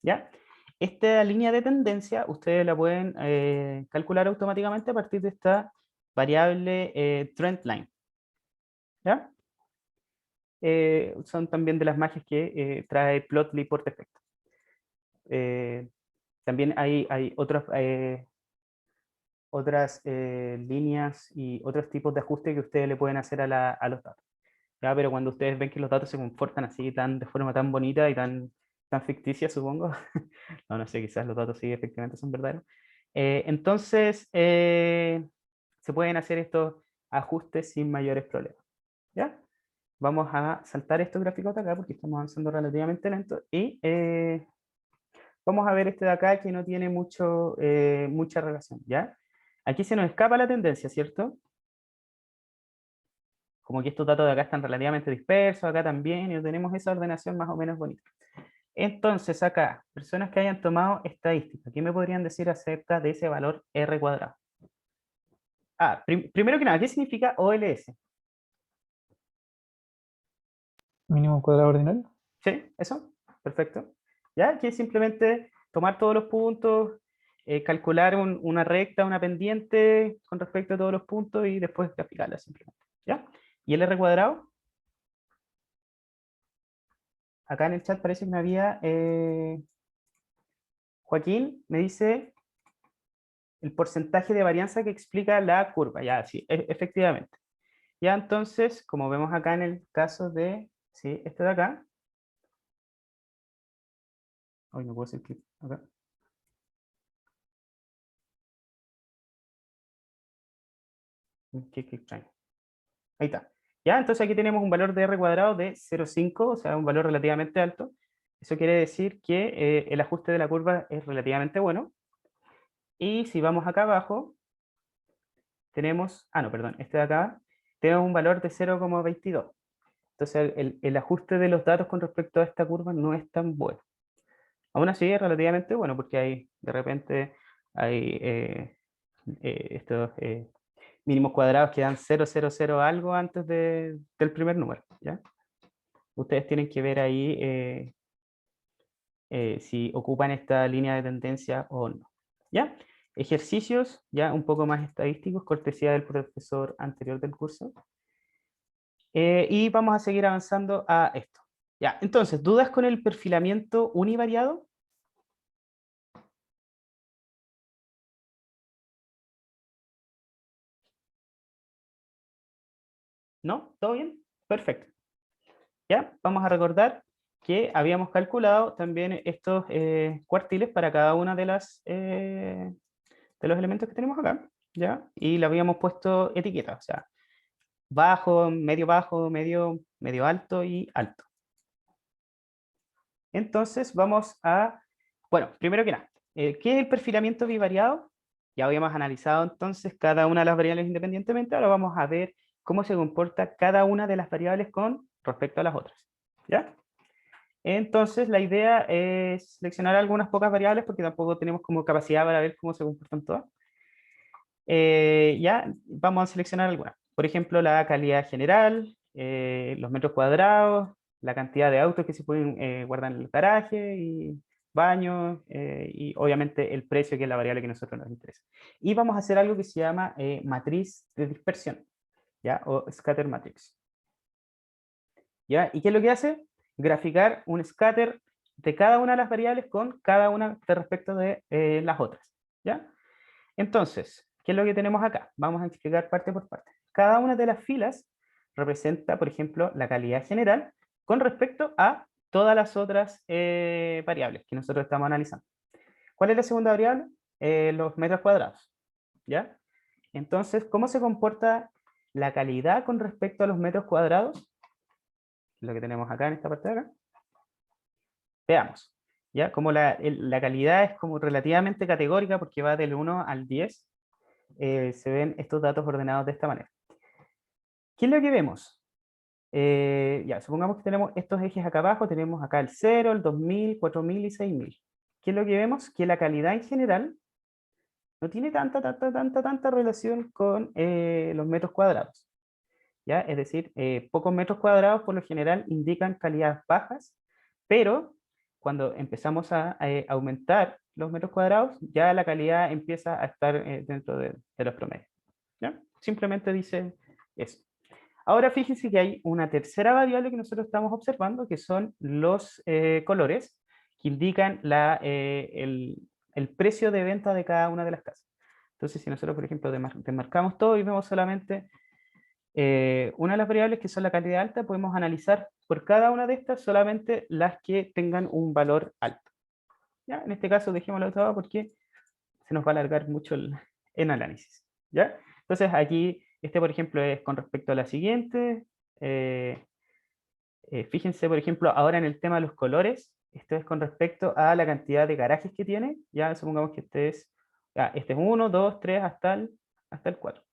¿Ya? Esta línea de tendencia ustedes la pueden calcular automáticamente a partir de esta variable trendline. ¿Ya? Son también de las magias que trae Plotly por defecto. También hay otras líneas y otros tipos de ajuste que ustedes le pueden hacer a los datos. ¿Ya? Pero cuando ustedes ven que los datos se comportan así, de forma tan bonita y tan ficticia, supongo, no sé, quizás los datos sí efectivamente son verdaderos, entonces se pueden hacer estos ajustes sin mayores problemas. ¿Ya? Vamos a saltar estos gráficos de acá porque estamos avanzando relativamente lento y vamos a ver este de acá que no tiene mucha relación, ¿ya? Aquí se nos escapa la tendencia, ¿cierto? Como que estos datos de acá están relativamente dispersos, acá también, y tenemos esa ordenación más o menos bonita. Entonces acá, personas que hayan tomado estadística, ¿qué me podrían decir acerca de ese valor R cuadrado? Primero que nada, ¿qué significa OLS? Mínimo cuadrado ordinario. ¿Sí? ¿Eso? Perfecto. ¿Ya? Que es simplemente tomar todos los puntos, calcular una recta, una pendiente con respecto a todos los puntos y después graficarla simplemente. ¿Ya? ¿Y el R cuadrado? Acá en el chat parece que me había... Joaquín me dice el porcentaje de varianza que explica la curva. Ya, sí, efectivamente. Ya, entonces, como vemos acá en el caso de... Sí, este de acá. Hoy no puedo hacer clic acá. Qué extraño. Ahí está. Ya, entonces aquí tenemos un valor de R cuadrado de 0,5, o sea, un valor relativamente alto. Eso quiere decir que el ajuste de la curva es relativamente bueno. Y si vamos acá abajo, tenemos, no, perdón, este de acá, tenemos un valor de 0,22. Entonces el ajuste de los datos con respecto a esta curva no es tan bueno. Aún así es relativamente bueno porque hay, de repente, hay estos mínimos cuadrados que dan 0,00 algo antes del primer número, ¿ya? Ustedes tienen que ver ahí si ocupan esta línea de tendencia o no, ¿ya? Ejercicios ya un poco más estadísticos, cortesía del profesor anterior del curso. Y vamos a seguir avanzando a esto. Ya, entonces, ¿dudas con el perfilamiento univariado? ¿No? ¿Todo bien? Perfecto. Ya, vamos a recordar que habíamos calculado también estos cuartiles para cada una de los elementos que tenemos acá, ¿ya? Y le habíamos puesto etiquetas, o sea, bajo, medio alto y alto. Entonces vamos a, bueno, primero que nada, ¿qué es el perfilamiento bivariado? Ya habíamos analizado entonces cada una de las variables independientemente, ahora vamos a ver cómo se comporta cada una de las variables con respecto a las otras, ¿ya? Entonces la idea es seleccionar algunas pocas variables porque tampoco tenemos como capacidad para ver cómo se comportan todas. Ya, vamos a seleccionar algunas. Por ejemplo, la calidad general, los metros cuadrados, la cantidad de autos que se pueden guardar en el garaje y baños, y obviamente el precio, que es la variable que a nosotros nos interesa. Y vamos a hacer algo que se llama matriz de dispersión, ¿ya? O scatter matrix. ¿Ya? ¿Y qué es lo que hace? Graficar un scatter de cada una de las variables con cada una de respecto de las otras, ¿ya? Entonces, ¿qué es lo que tenemos acá? Vamos a explicar parte por parte. Cada una de las filas representa, por ejemplo, la calidad general con respecto a todas las otras variables que nosotros estamos analizando. ¿Cuál es la segunda variable? Los metros cuadrados, ¿ya? Entonces, ¿cómo se comporta la calidad con respecto a los metros cuadrados? Lo que tenemos acá en esta parte de acá. Veamos, ¿ya? Como la calidad es como relativamente categórica porque va del 1 al 10, se ven estos datos ordenados de esta manera. ¿Qué es lo que vemos? ya, supongamos que tenemos estos ejes acá abajo, tenemos acá el 0, el 2000, 4000 y 6000. ¿Qué es lo que vemos? Que la calidad en general no tiene tanta relación con los metros cuadrados. ¿Ya? Es decir, pocos metros cuadrados por lo general indican calidades bajas, pero cuando empezamos a aumentar los metros cuadrados, ya la calidad empieza a estar dentro de los promedios. ¿Ya? Simplemente dice eso. Ahora fíjense que hay una tercera variable que nosotros estamos observando, que son los colores, que indican el precio de venta de cada una de las casas. Entonces, si nosotros, por ejemplo, demarcamos todo y vemos solamente una de las variables que son la calidad alta, podemos analizar por cada una de estas solamente las que tengan un valor alto. ¿Ya? En este caso dejémoslo todo porque se nos va a alargar mucho el análisis. ¿Ya? Entonces aquí, por ejemplo, es con respecto a la siguiente. Fíjense, por ejemplo, ahora en el tema de los colores, esto es con respecto a la cantidad de garajes que tiene. Ya supongamos que este es 1, 2, 3, hasta el 4.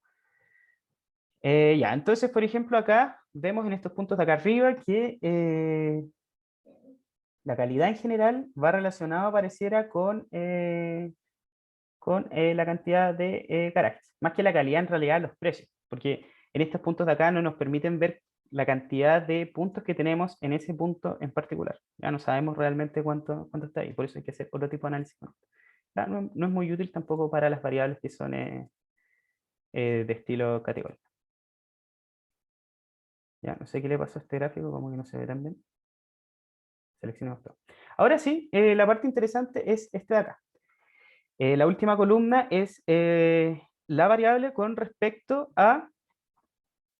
Ya, entonces, por ejemplo, acá vemos en estos puntos de acá arriba que la calidad en general va relacionada, pareciera, con la cantidad de garajes, más que la calidad en realidad los precios, porque en estos puntos de acá no nos permiten ver la cantidad de puntos que tenemos en ese punto en particular. Ya no sabemos realmente cuánto está ahí, por eso hay que hacer otro tipo de análisis. Ya, no es muy útil tampoco para las variables que son de estilo categoría. Ya, no sé qué le pasó a este gráfico, como que no se ve tan bien. Seleccionemos todo. Ahora sí, la parte interesante es este de acá. La última columna es la variable con respecto a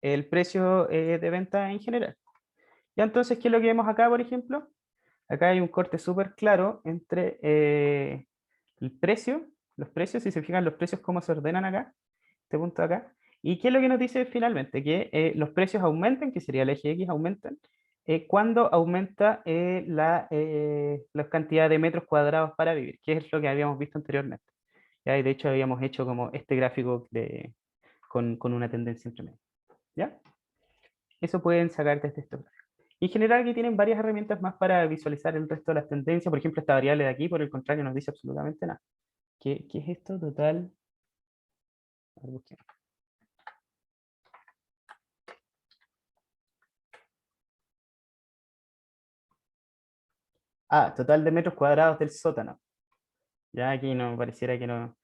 el precio de venta en general. Ya entonces, ¿qué es lo que vemos acá, por ejemplo? Acá hay un corte súper claro entre el precio, los precios, si se fijan los precios cómo se ordenan acá, este punto de acá. ¿Y qué es lo que nos dice finalmente? Que los precios aumentan, que sería el eje X, aumentan, cuando aumenta la cantidad de metros cuadrados para vivir, que es lo que habíamos visto anteriormente. ¿Ya? Y de hecho habíamos hecho como este gráfico con una tendencia entre medio. ¿Ya? Eso pueden sacar desde estos gráficos. En general aquí tienen varias herramientas más para visualizar el resto de las tendencias. Por ejemplo, esta variable de aquí, por el contrario, no nos dice absolutamente nada. ¿Qué es esto? Total. A ver, busquemos. Ah, total de metros cuadrados del sótano. Ya aquí no, pareciera que no.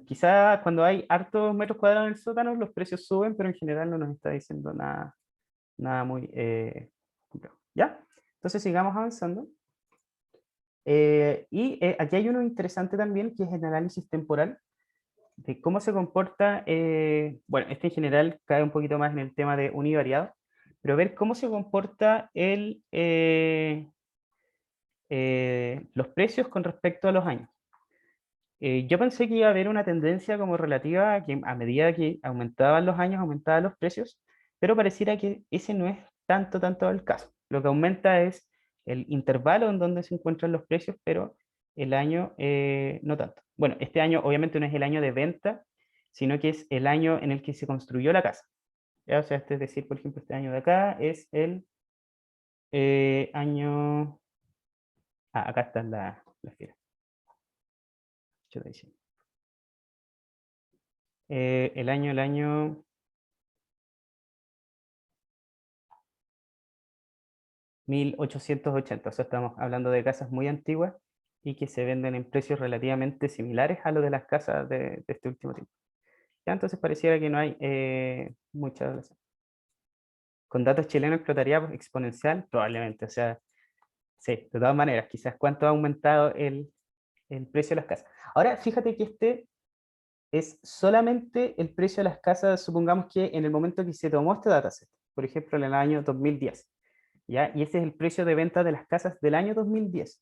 Quizás cuando hay hartos metros cuadrados en el sótano, los precios suben, pero en general no nos está diciendo nada muy complejo. ¿Ya? Entonces sigamos avanzando. Aquí hay uno interesante también, que es el análisis temporal, de cómo se comporta, bueno, este en general cae un poquito más en el tema de univariado, pero ver cómo se comporta los precios con respecto a los años. Yo pensé que iba a haber una tendencia como relativa a que a medida que aumentaban los años, aumentaban los precios, pero pareciera que ese no es tanto el caso. Lo que aumenta es el intervalo en donde se encuentran los precios, pero el año no tanto. Bueno, este año obviamente no es el año de venta, sino que es el año en el que se construyó la casa. ¿Ya? O sea, es decir, por ejemplo, este año de acá es el año... Ah, acá está la fila. El año 1880, o sea, estamos hablando de casas muy antiguas y que se venden en precios relativamente similares a los de las casas de este último tiempo. Ya, entonces pareciera que no hay mucha relación. Con datos chilenos explotaría exponencial, probablemente, o sea, sí, de todas maneras, quizás cuánto ha aumentado el precio de las casas. Ahora, fíjate que este es solamente el precio de las casas, supongamos que en el momento que se tomó este dataset, por ejemplo, en el año 2010. ¿Ya? Y ese es el precio de venta de las casas del año 2010.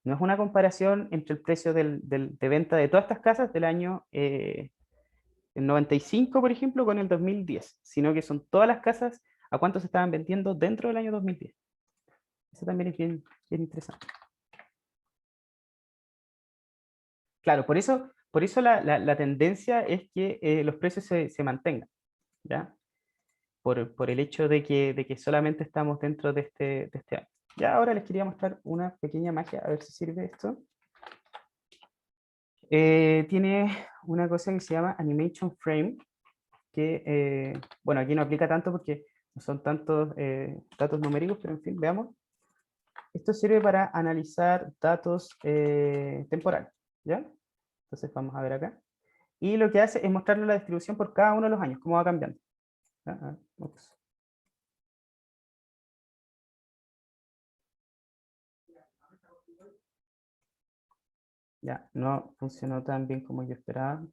No es una comparación entre el precio de venta de todas estas casas del año el 95, por ejemplo, con el 2010, sino que son todas las casas a cuánto se estaban vendiendo dentro del año 2010. Eso también es bien interesante. Claro, por eso la tendencia es que los precios se mantengan. ¿Ya? por el hecho de que solamente estamos dentro de este año. Ya ahora les quería mostrar una pequeña magia, a ver si sirve esto. Tiene una cosa que se llama Animation Frame, que, bueno, aquí no aplica tanto porque no son tantos datos numéricos, pero en fin, veamos. Esto sirve para analizar datos temporales, ¿ya? Entonces vamos a ver acá. Y lo que hace es mostrarle la distribución por cada uno de los años, cómo va cambiando. Ups. Ya, no funcionó tan bien como yo esperaba.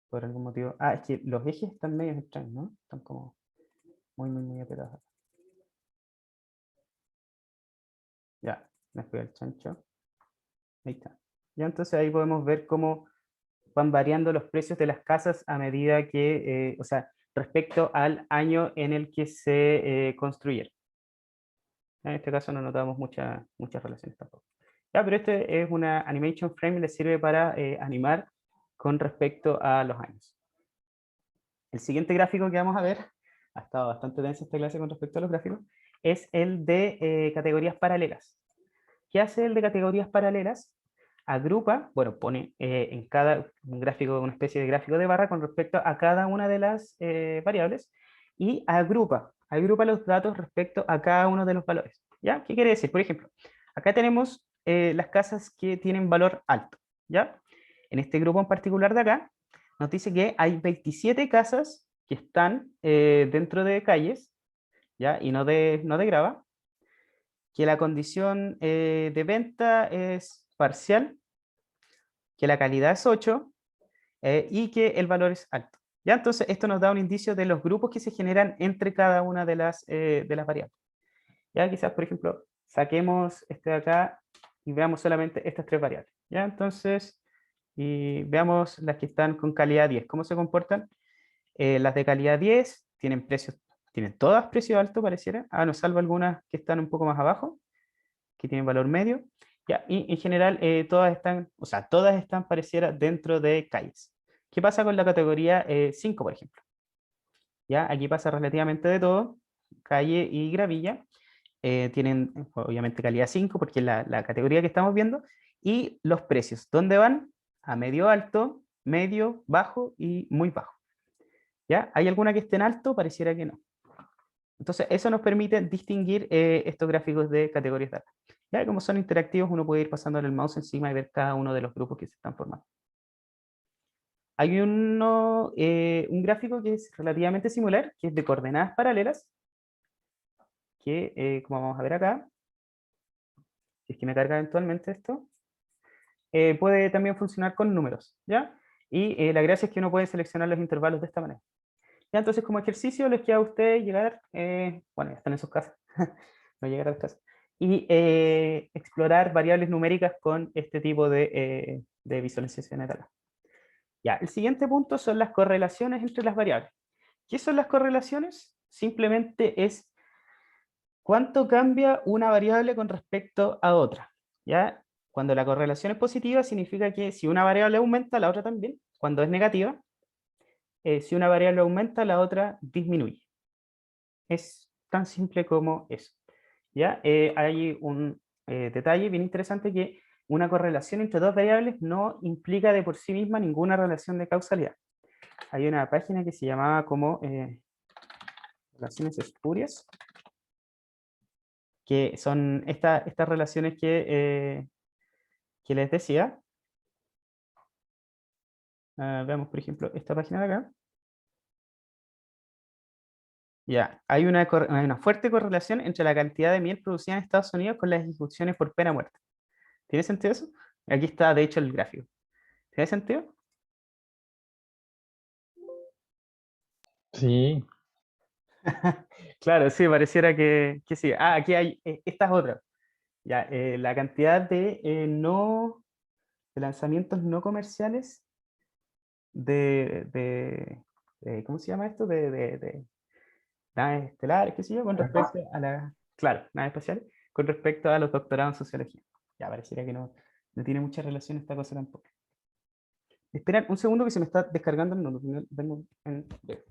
Por algún motivo. Ah, es que los ejes están medio extraños, ¿no? Están como muy apretados. Ya, me fui al chancho. Ahí está. Ya, entonces ahí podemos ver cómo van variando los precios de las casas a medida que, o sea, respecto al año en el que se construyeron. En este caso no notamos muchas relaciones tampoco. Ya, pero este es una animation frame, le sirve para animar con respecto a los años. El siguiente gráfico que vamos a ver, ha estado bastante densa esta clase con respecto a los gráficos, es el de categorías paralelas. ¿Qué hace el de categorías paralelas? Agrupa, bueno, pone en cada un gráfico, una especie de gráfico de barra con respecto a cada una de las variables y agrupa los datos respecto a cada uno de los valores. ¿Ya? ¿Qué quiere decir? Por ejemplo, acá tenemos las casas que tienen valor alto. ¿Ya? En este grupo en particular de acá, nos dice que hay 27 casas que están dentro de calles, ¿ya? Y no de grava, que la condición de venta es parcial, que la calidad es 8 y que el valor es alto. ¿Ya? Entonces, esto nos da un indicio de los grupos que se generan entre cada una de las variables. ¿Ya? Quizás, por ejemplo, saquemos este de acá y veamos solamente estas tres variables. ¿Ya? Entonces, y veamos las que están con calidad 10. ¿Cómo se comportan? Las de calidad 10 tienen todas precio alto, pareciera. Ah, nos salvo algunas que están un poco más abajo, que tienen valor medio. Ya, y en general todas están, pareciera, dentro de calles. ¿Qué pasa con la categoría 5, por ejemplo? Ya, aquí pasa relativamente de todo, calle y gravilla. Tienen obviamente calidad 5 porque es la categoría que estamos viendo. Y los precios, ¿dónde van? A medio alto, medio, bajo y muy bajo. ¿Ya? ¿Hay alguna que esté en alto? Pareciera que no. Entonces, eso nos permite distinguir estos gráficos de categorías de data. Ya, como son interactivos, uno puede ir pasando el mouse encima y ver cada uno de los grupos que se están formando. Hay un gráfico que es relativamente similar, que es de coordenadas paralelas, que, como vamos a ver acá, si es que me carga eventualmente esto, puede también funcionar con números, ¿ya? Y la gracia es que uno puede seleccionar los intervalos de esta manera. Ya, entonces, como ejercicio, les queda a ustedes llegar, bueno, ya están en sus casas, no llegar a las casas, y explorar variables numéricas con este tipo de visualizaciones de acá. Ya, el siguiente punto son las correlaciones entre las variables. ¿Qué son las correlaciones? Simplemente es cuánto cambia una variable con respecto a otra. ¿Ya? Cuando la correlación es positiva, significa que si una variable aumenta, la otra también. Cuando es negativa, si una variable aumenta, la otra disminuye. Es tan simple como eso. ¿Ya? Hay un detalle bien interesante que una correlación entre dos variables no implica de por sí misma ninguna relación de causalidad. Hay una página que se llamaba como relaciones espurias, que son estas relaciones que les decía. Veamos, por ejemplo, esta página de acá. Ya, hay una fuerte correlación entre la cantidad de miel producida en Estados Unidos con las ejecuciones por pena de muerte. ¿Tiene sentido eso? Aquí está, de hecho, el gráfico. ¿Tiene sentido? Sí, Claro, sí, pareciera que sí. Ah, aquí hay, esta es otra. Ya, la cantidad de lanzamientos no comerciales ¿cómo se llama esto? De naves estelares, qué sé yo, con respecto a claro, naves espaciales, con respecto a los doctorados en sociología. Ya, pareciera que no tiene mucha relación esta cosa tampoco. Esperad un segundo que se me está descargando el nodo. Vengo en breve.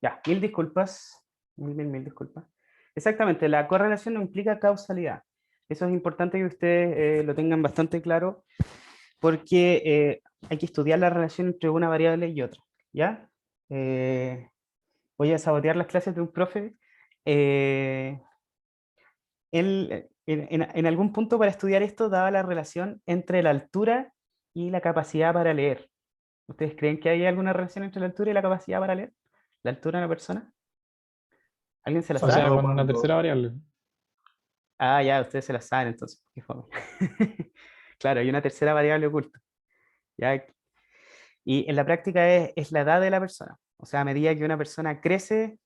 Ya, mil disculpas. Mil disculpas. Exactamente, la correlación no implica causalidad. Eso es importante que ustedes lo tengan bastante claro, porque hay que estudiar la relación entre una variable y otra, ¿ya? Voy a sabotear las clases de un profe. Él, en algún punto para estudiar esto daba la relación entre la altura y la capacidad para leer. ¿Ustedes creen que hay alguna relación entre la altura y la capacidad para leer? ¿La altura de una persona? ¿Alguien se la O sabe? sea, Sobre todo con una tercera cuando variable. Ah, ya, ustedes se la saben entonces. Qué fome. Claro, hay una tercera variable oculta. ¿Ya? Y en la práctica es la edad de la persona. O sea, a medida que una persona crece,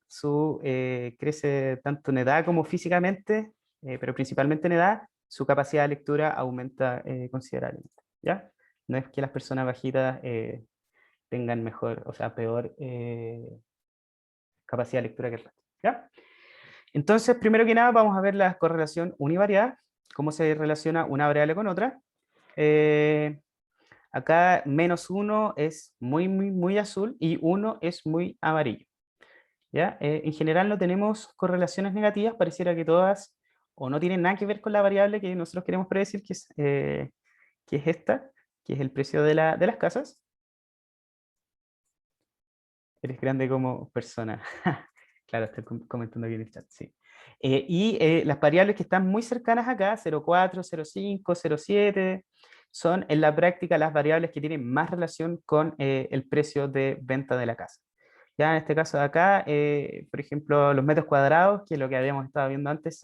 crece tanto en edad como físicamente, pero principalmente en edad, su capacidad de lectura aumenta considerablemente. ¿Ya? No es que las personas bajitas tengan mejor, o sea, peor capacidad de lectura que el resto. ¿Ya? Entonces, primero que nada, vamos a ver la correlación univariada, cómo se relaciona una variable con otra. Eh, Acá -1 es muy azul y 1 es muy amarillo. ¿Ya? En general no tenemos correlaciones negativas, pareciera que todas o no tienen nada que ver con la variable que nosotros queremos predecir, que es esta, que es el precio de las casas. Eres grande como persona. Claro, estoy comentando aquí en el chat, sí. Las variables que están muy cercanas acá, 0,4, 0,5, 0,7, son en la práctica las variables que tienen más relación con el precio de venta de la casa. Ya en este caso de acá, por ejemplo, los metros cuadrados, que es lo que habíamos estado viendo antes,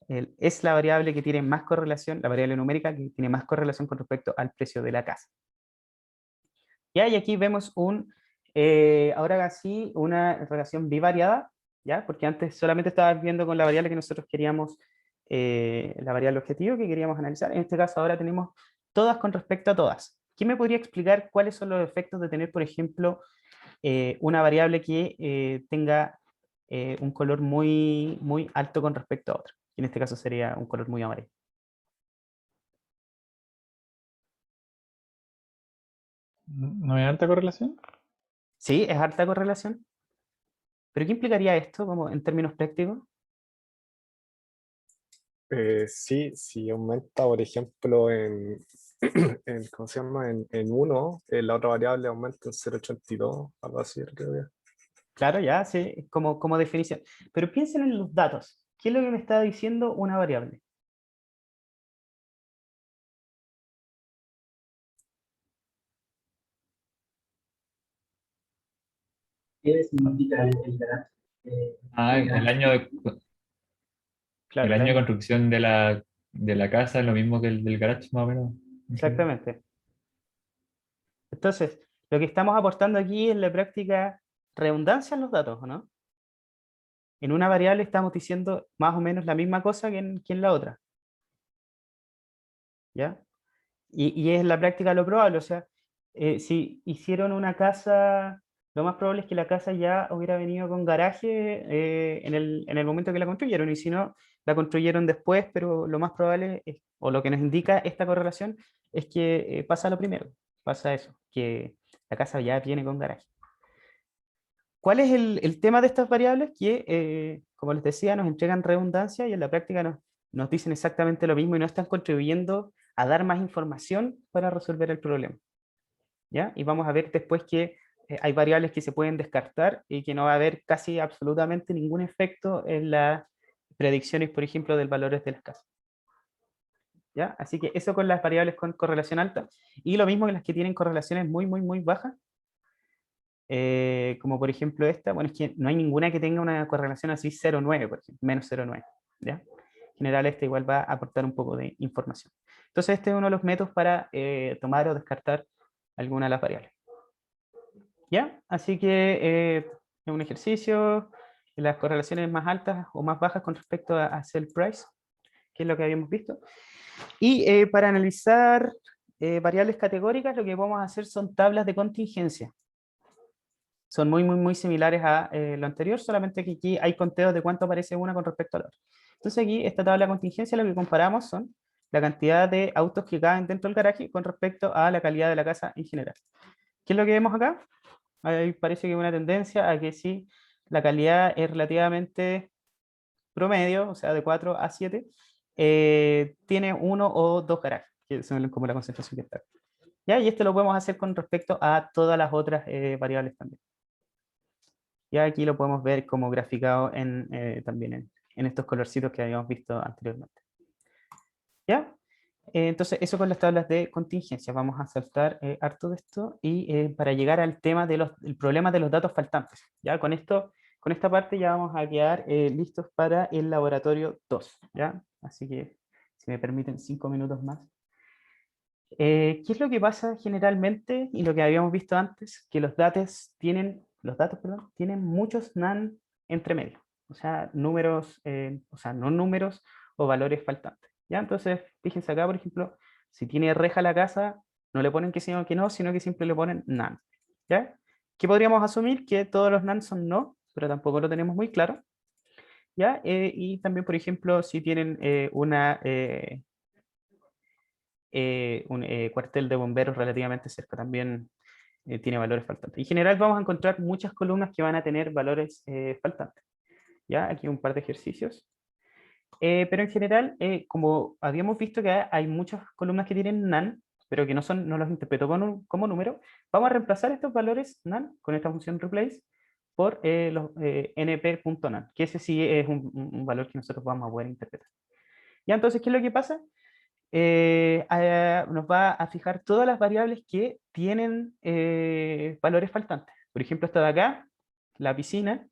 es la variable que tiene más correlación, la variable numérica que tiene más correlación con respecto al precio de la casa. ¿Ya? Y aquí vemos ahora sí, una relación bivariada, ¿ya? Porque antes solamente estaba viendo con la variable que nosotros queríamos, la variable objetivo que queríamos analizar. En este caso ahora tenemos todas con respecto a todas. ¿Quién me podría explicar cuáles son los efectos de tener, por ejemplo, una variable que tenga un color muy alto con respecto a otra? En este caso sería un color muy amarillo. ¿No hay alta correlación? Sí, es alta correlación. ¿Pero qué implicaría esto como en términos prácticos? Sí, si aumenta, por ejemplo, ¿cómo se llama? En 1, la otra variable aumenta en 0,82, algo así, creo que. Claro, ya, sí, como definición. Pero piensen en los datos. ¿Qué es lo que me está diciendo una variable? ¿Qué significa el garage? Ah, el Claro, año de construcción de la casa es lo mismo que el del garage, más o menos. exactamente. Entonces, lo que estamos aportando aquí es la práctica redundancia en los datos, ¿o no? En una variable estamos diciendo más o menos la misma cosa que en la otra, ¿ya? Y es la práctica lo probable, o sea, si hicieron una casa, lo más probable es que la casa ya hubiera venido con garaje en el momento que la construyeron, y si no, la construyeron después, pero lo más probable, o lo que nos indica esta correlación, es que pasa lo primero, pasa eso, que la casa ya viene con garaje. ¿Cuál es el tema de estas variables? Que, como les decía, nos entregan redundancia y en la práctica nos dicen exactamente lo mismo y no están contribuyendo a dar más información para resolver el problema. ¿Ya? Y vamos a ver después que hay variables que se pueden descartar y que no va a haber casi absolutamente ningún efecto en las predicciones, por ejemplo, del valores de las casas. ¿Ya? Así que eso con las variables con correlación alta. Y lo mismo que las que tienen correlaciones muy bajas, como por ejemplo esta, bueno, es que no hay ninguna que tenga una correlación así 0,9, por ejemplo, menos 0,9, ¿ya? En general, este igual va a aportar un poco de información. Entonces, este es uno de los métodos para tomar o descartar alguna de las variables. ¿Ya? Así que es un ejercicio, las correlaciones más altas o más bajas con respecto a sell price, que es lo que habíamos visto. Y para analizar variables categóricas, lo que vamos a hacer son tablas de contingencia. Son muy similares a lo anterior, solamente que aquí hay conteos de cuánto aparece una con respecto a la otra. Entonces aquí, esta tabla de contingencia, lo que comparamos son la cantidad de autos que caben dentro del garaje con respecto a la calidad de la casa en general. ¿Qué es lo que vemos acá? Ahí parece que hay una tendencia a que si la calidad es relativamente promedio, o sea, de 4 a 7, tiene 1 o 2 garajes, que son como la concentración que está. ¿Ya? Y esto lo podemos hacer con respecto a todas las otras variables también. Y aquí lo podemos ver como graficado también en estos colorcitos que habíamos visto anteriormente. ¿Ya? Entonces, eso con las tablas de contingencia. Vamos a saltar harto de esto y para llegar al tema del problema de los datos faltantes. ¿Ya? Con esta parte ya vamos a quedar listos para el laboratorio 2. ¿Ya? Así que, si me permiten 5 minutos más. ¿Qué es lo que pasa generalmente y lo que habíamos visto antes? Que los datos tienen muchos NaN entre medio. O sea, números, no números o valores faltantes. ¿Ya? Entonces, fíjense acá, por ejemplo, si tiene reja la casa, no le ponen que sí o que no, sino que siempre le ponen NaN. ¿Ya? ¿Qué podríamos asumir? Que todos los NaN son no, pero tampoco lo tenemos muy claro. ¿Ya? Y también, por ejemplo, si tienen un cuartel de bomberos relativamente cerca, también tiene valores faltantes. En general vamos a encontrar muchas columnas que van a tener valores faltantes. ¿Ya? Aquí un par de ejercicios. Pero en general, como habíamos visto que hay muchas columnas que tienen NaN, pero que no los interpreto como número, vamos a reemplazar estos valores NaN con esta función replace por los np.nan, que ese sí es un valor que nosotros vamos a poder interpretar. ¿Ya? Entonces, ¿qué es lo que pasa? Nos va a fijar todas las variables que tienen valores faltantes. Por ejemplo, esta de acá, la piscina,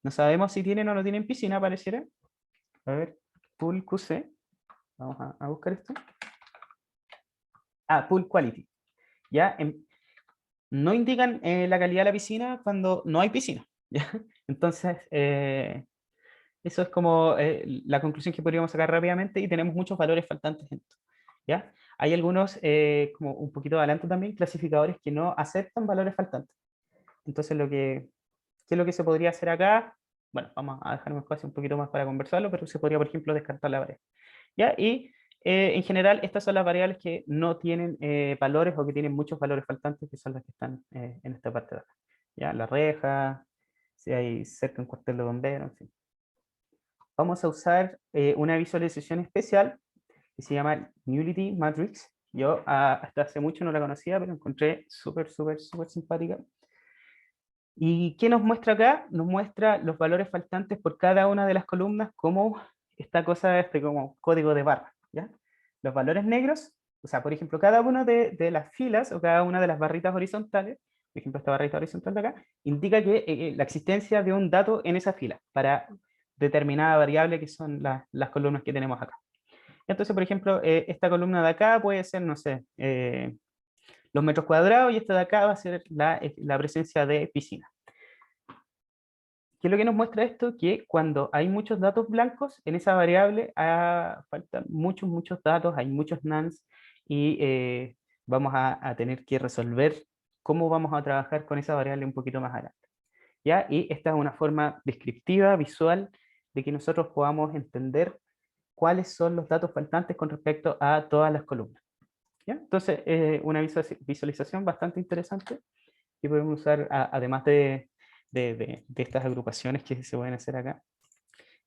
no sabemos si tienen o no tienen piscina, pareciera. A ver, pool QC. Vamos a buscar esto. Pool quality. ¿Ya? No indican la calidad de la piscina cuando no hay piscina. ¿Ya? Entonces, eso es como la conclusión que podríamos sacar rápidamente y tenemos muchos valores faltantes en esto. ¿Ya? Hay algunos, como un poquito adelante también, clasificadores que no aceptan valores faltantes. Entonces, ¿qué es lo que se podría hacer acá? Bueno, vamos a dejar un espacio un poquito más para conversarlo, pero se podría, por ejemplo, descartar la variable. ¿Ya? Y en general, estas son las variables que no tienen valores o que tienen muchos valores faltantes, que son las que están en esta parte de acá. ¿Ya? La reja, si hay cerca un cuartel de bomberos, en fin. Vamos a usar una visualización especial que se llama Nullity Matrix. Yo hasta hace mucho no la conocía, pero encontré súper simpática. ¿Y qué nos muestra acá? Nos muestra los valores faltantes por cada una de las columnas como esta cosa, como código de barra. ¿Ya? Los valores negros, o sea, por ejemplo, cada una de las filas o cada una de las barritas horizontales, por ejemplo, esta barrita horizontal de acá, indica que la existencia de un dato en esa fila para determinada variable que son las columnas que tenemos acá. Entonces, por ejemplo, esta columna de acá puede ser, no sé, los metros cuadrados y esta de acá va a ser la presencia de piscina. ¿Qué es lo que nos muestra esto? Que cuando hay muchos datos blancos, en esa variable faltan muchos datos, hay muchos nans y vamos a tener que resolver cómo vamos a trabajar con esa variable un poquito más adelante. ¿Ya? Y esta es una forma descriptiva, visual, de que nosotros podamos entender cuáles son los datos faltantes con respecto a todas las columnas. ¿Ya? Entonces, una visualización bastante interesante que podemos usar además de estas agrupaciones que se pueden hacer acá.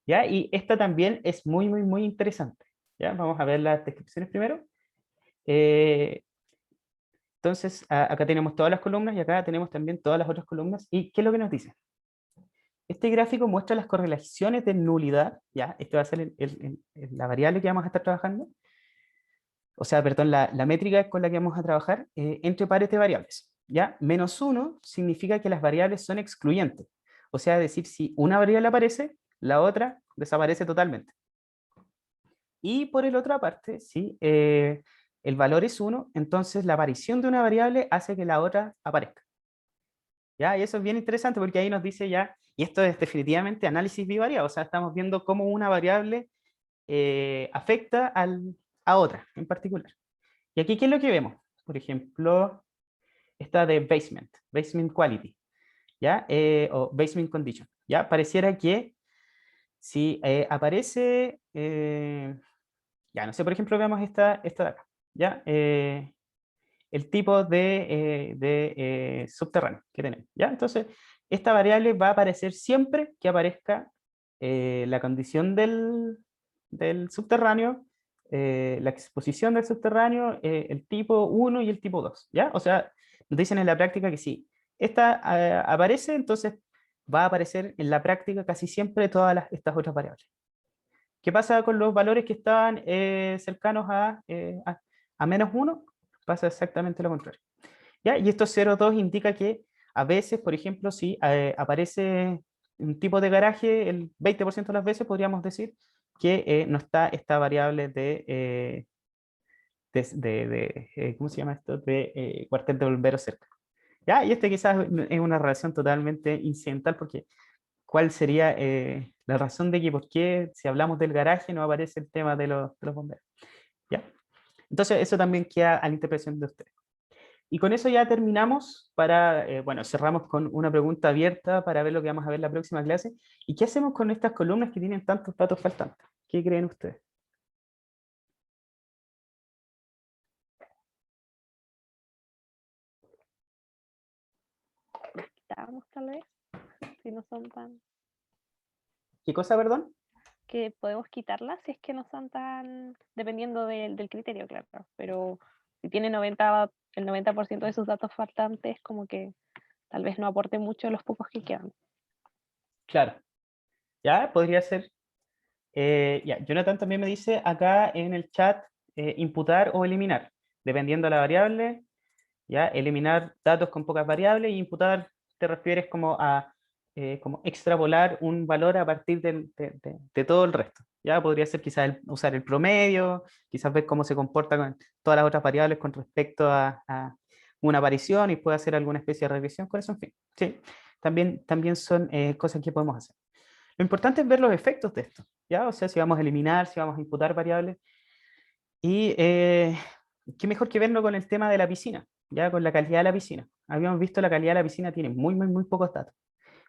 ¿Ya? Y esta también es muy interesante. ¿Ya? Vamos a ver las descripciones primero. Entonces, acá tenemos todas las columnas y acá tenemos también todas las otras columnas. ¿Y qué es lo que nos dice? Este gráfico muestra las correlaciones de nulidad, ¿ya? Esto va a ser la variable que vamos a estar trabajando, o sea, perdón, la métrica con la que vamos a trabajar entre pares de variables, ¿ya? -1 significa que las variables son excluyentes, o sea, decir, si una variable aparece, la otra desaparece totalmente. Y por el otra parte, si el valor es 1, entonces la aparición de una variable hace que la otra aparezca. ¿Ya? Y eso es bien interesante porque ahí nos dice ya, y esto es definitivamente análisis bivariado, o sea, estamos viendo cómo una variable afecta a otra en particular. Y aquí, ¿qué es lo que vemos? Por ejemplo, esta de basement quality, ¿ya? O basement condition, ¿ya? Pareciera que si aparece, ya, no sé, por ejemplo, veamos esta de acá, ¿ya? El tipo de subterráneo que tenemos, ¿ya? Entonces, esta variable va a aparecer siempre que aparezca la condición del subterráneo, la exposición del subterráneo, el tipo 1 y el tipo 2, ¿ya? O sea, nos dicen en la práctica que sí. Esta aparece, entonces va a aparecer en la práctica casi siempre todas estas otras variables. ¿Qué pasa con los valores que estaban cercanos a menos 1? Pasa exactamente lo contrario. ¿Ya? Y estos 0,2 indica que a veces, por ejemplo, si aparece un tipo de garaje, el 20% de las veces podríamos decir que no está esta variable ¿cómo se llama esto? De cuartel de bomberos cerca. ¿Ya? Y este quizás es una relación totalmente incidental porque ¿cuál sería la razón de que por qué si hablamos del garaje no aparece el tema de los bomberos? ¿Ya? Entonces eso también queda a la interpretación de ustedes. Y con eso ya terminamos bueno, cerramos con una pregunta abierta para ver lo que vamos a ver en la próxima clase. ¿Y qué hacemos con estas columnas que tienen tantos datos faltantes? ¿Qué creen ustedes? Quitamos tal vez, si no son tan, ¿Qué cosa, perdón? que podemos quitarlas si es que no son tan, dependiendo del criterio, claro, pero si tiene el 90% de sus datos faltantes, como que tal vez no aporte mucho los pocos que quedan. Claro. ¿Ya? Podría ser. Ya, Jonathan también me dice acá en el chat imputar o eliminar, dependiendo de la variable. ¿Ya? Eliminar datos con pocas variables y imputar te refieres como a como extrapolar un valor a partir de todo el resto. ¿Ya? Podría ser quizás usar el promedio, quizás ver cómo se comporta con todas las otras variables con respecto a una aparición y puede hacer alguna especie de regresión con eso, en fin. Sí, también son cosas que podemos hacer. Lo importante es ver los efectos de esto, ¿ya? O sea, si vamos a eliminar, si vamos a imputar variables. Y qué mejor que verlo con el tema de la piscina, ya con la calidad de la piscina. Habíamos visto la calidad de la piscina tiene muy pocos datos,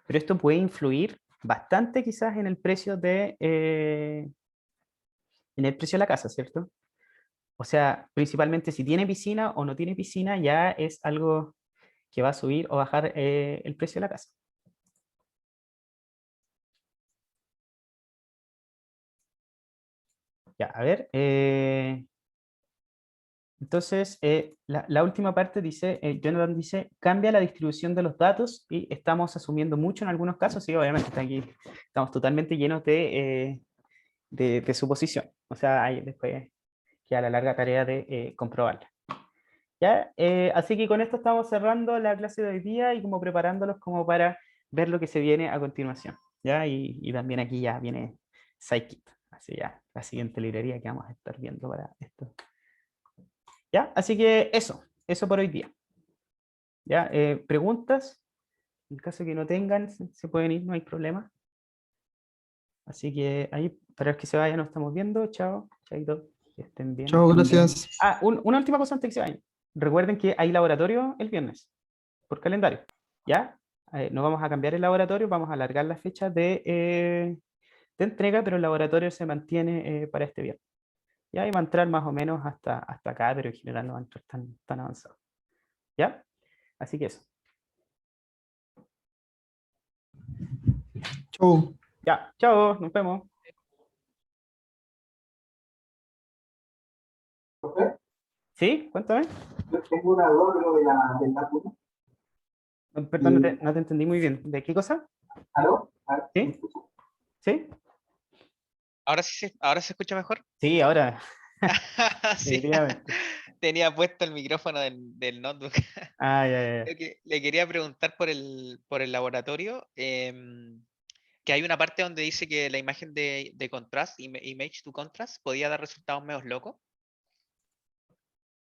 pero esto puede influir bastante quizás en el precio de la casa, ¿cierto? O sea, principalmente si tiene piscina o no tiene piscina, ya es algo que va a subir o bajar el precio de la casa. Ya, a ver. Entonces, la última parte dice, Jonathan dice, cambia la distribución de los datos y estamos asumiendo mucho en algunos casos, sí, obviamente está aquí, estamos totalmente llenos de suposición. O sea, hay después queda la larga tarea de comprobarla. ¿Ya? Así que con esto estamos cerrando la clase de hoy día y como preparándolos como para ver lo que se viene a continuación. ¿Ya? Y también aquí ya viene Scikit, así ya, la siguiente librería que vamos a estar viendo para esto. ¿Ya? Así que eso por hoy día. ¿Ya? ¿Preguntas? En caso que no tengan, se pueden ir, no hay problema. Así que ahí, para los que se vayan, nos estamos viendo. Chao, chaito, que estén bien. Chao, gracias. Ah, una última cosa antes de que se vayan. Recuerden que hay laboratorio el viernes, por calendario. ¿Ya? No vamos a cambiar el laboratorio, vamos a alargar la fecha de entrega, pero el laboratorio se mantiene para este viernes. ¿Ya? Y va a entrar más o menos hasta acá, pero en general no va a entrar tan avanzado. ¿Ya? Así que eso. Chau. Ya, chao, nos vemos. Profe, ¿Sí? Cuéntame. yo tengo una duda de lo del dato. Perdón, no te entendí muy bien. ¿De qué cosa? ¿Aló? ¿Aló? ¿Me ¿Sí? escucha? ¿Sí? ¿Ahora se escucha mejor? Sí, ahora, Sí, definitivamente. tenía puesto el micrófono del notebook. Ah, ya, ya, ya. Le quería preguntar por el laboratorio, que hay una parte donde dice que la imagen de contrast, image to contrast, podía dar resultados medio locos,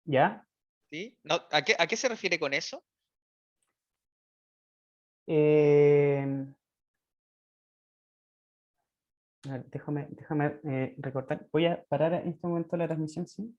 ¿Ya? ¿sí? No, ¿a qué se refiere con eso? Eh, a ver, déjame recortar. Voy a parar en este momento la transmisión, ¿sí?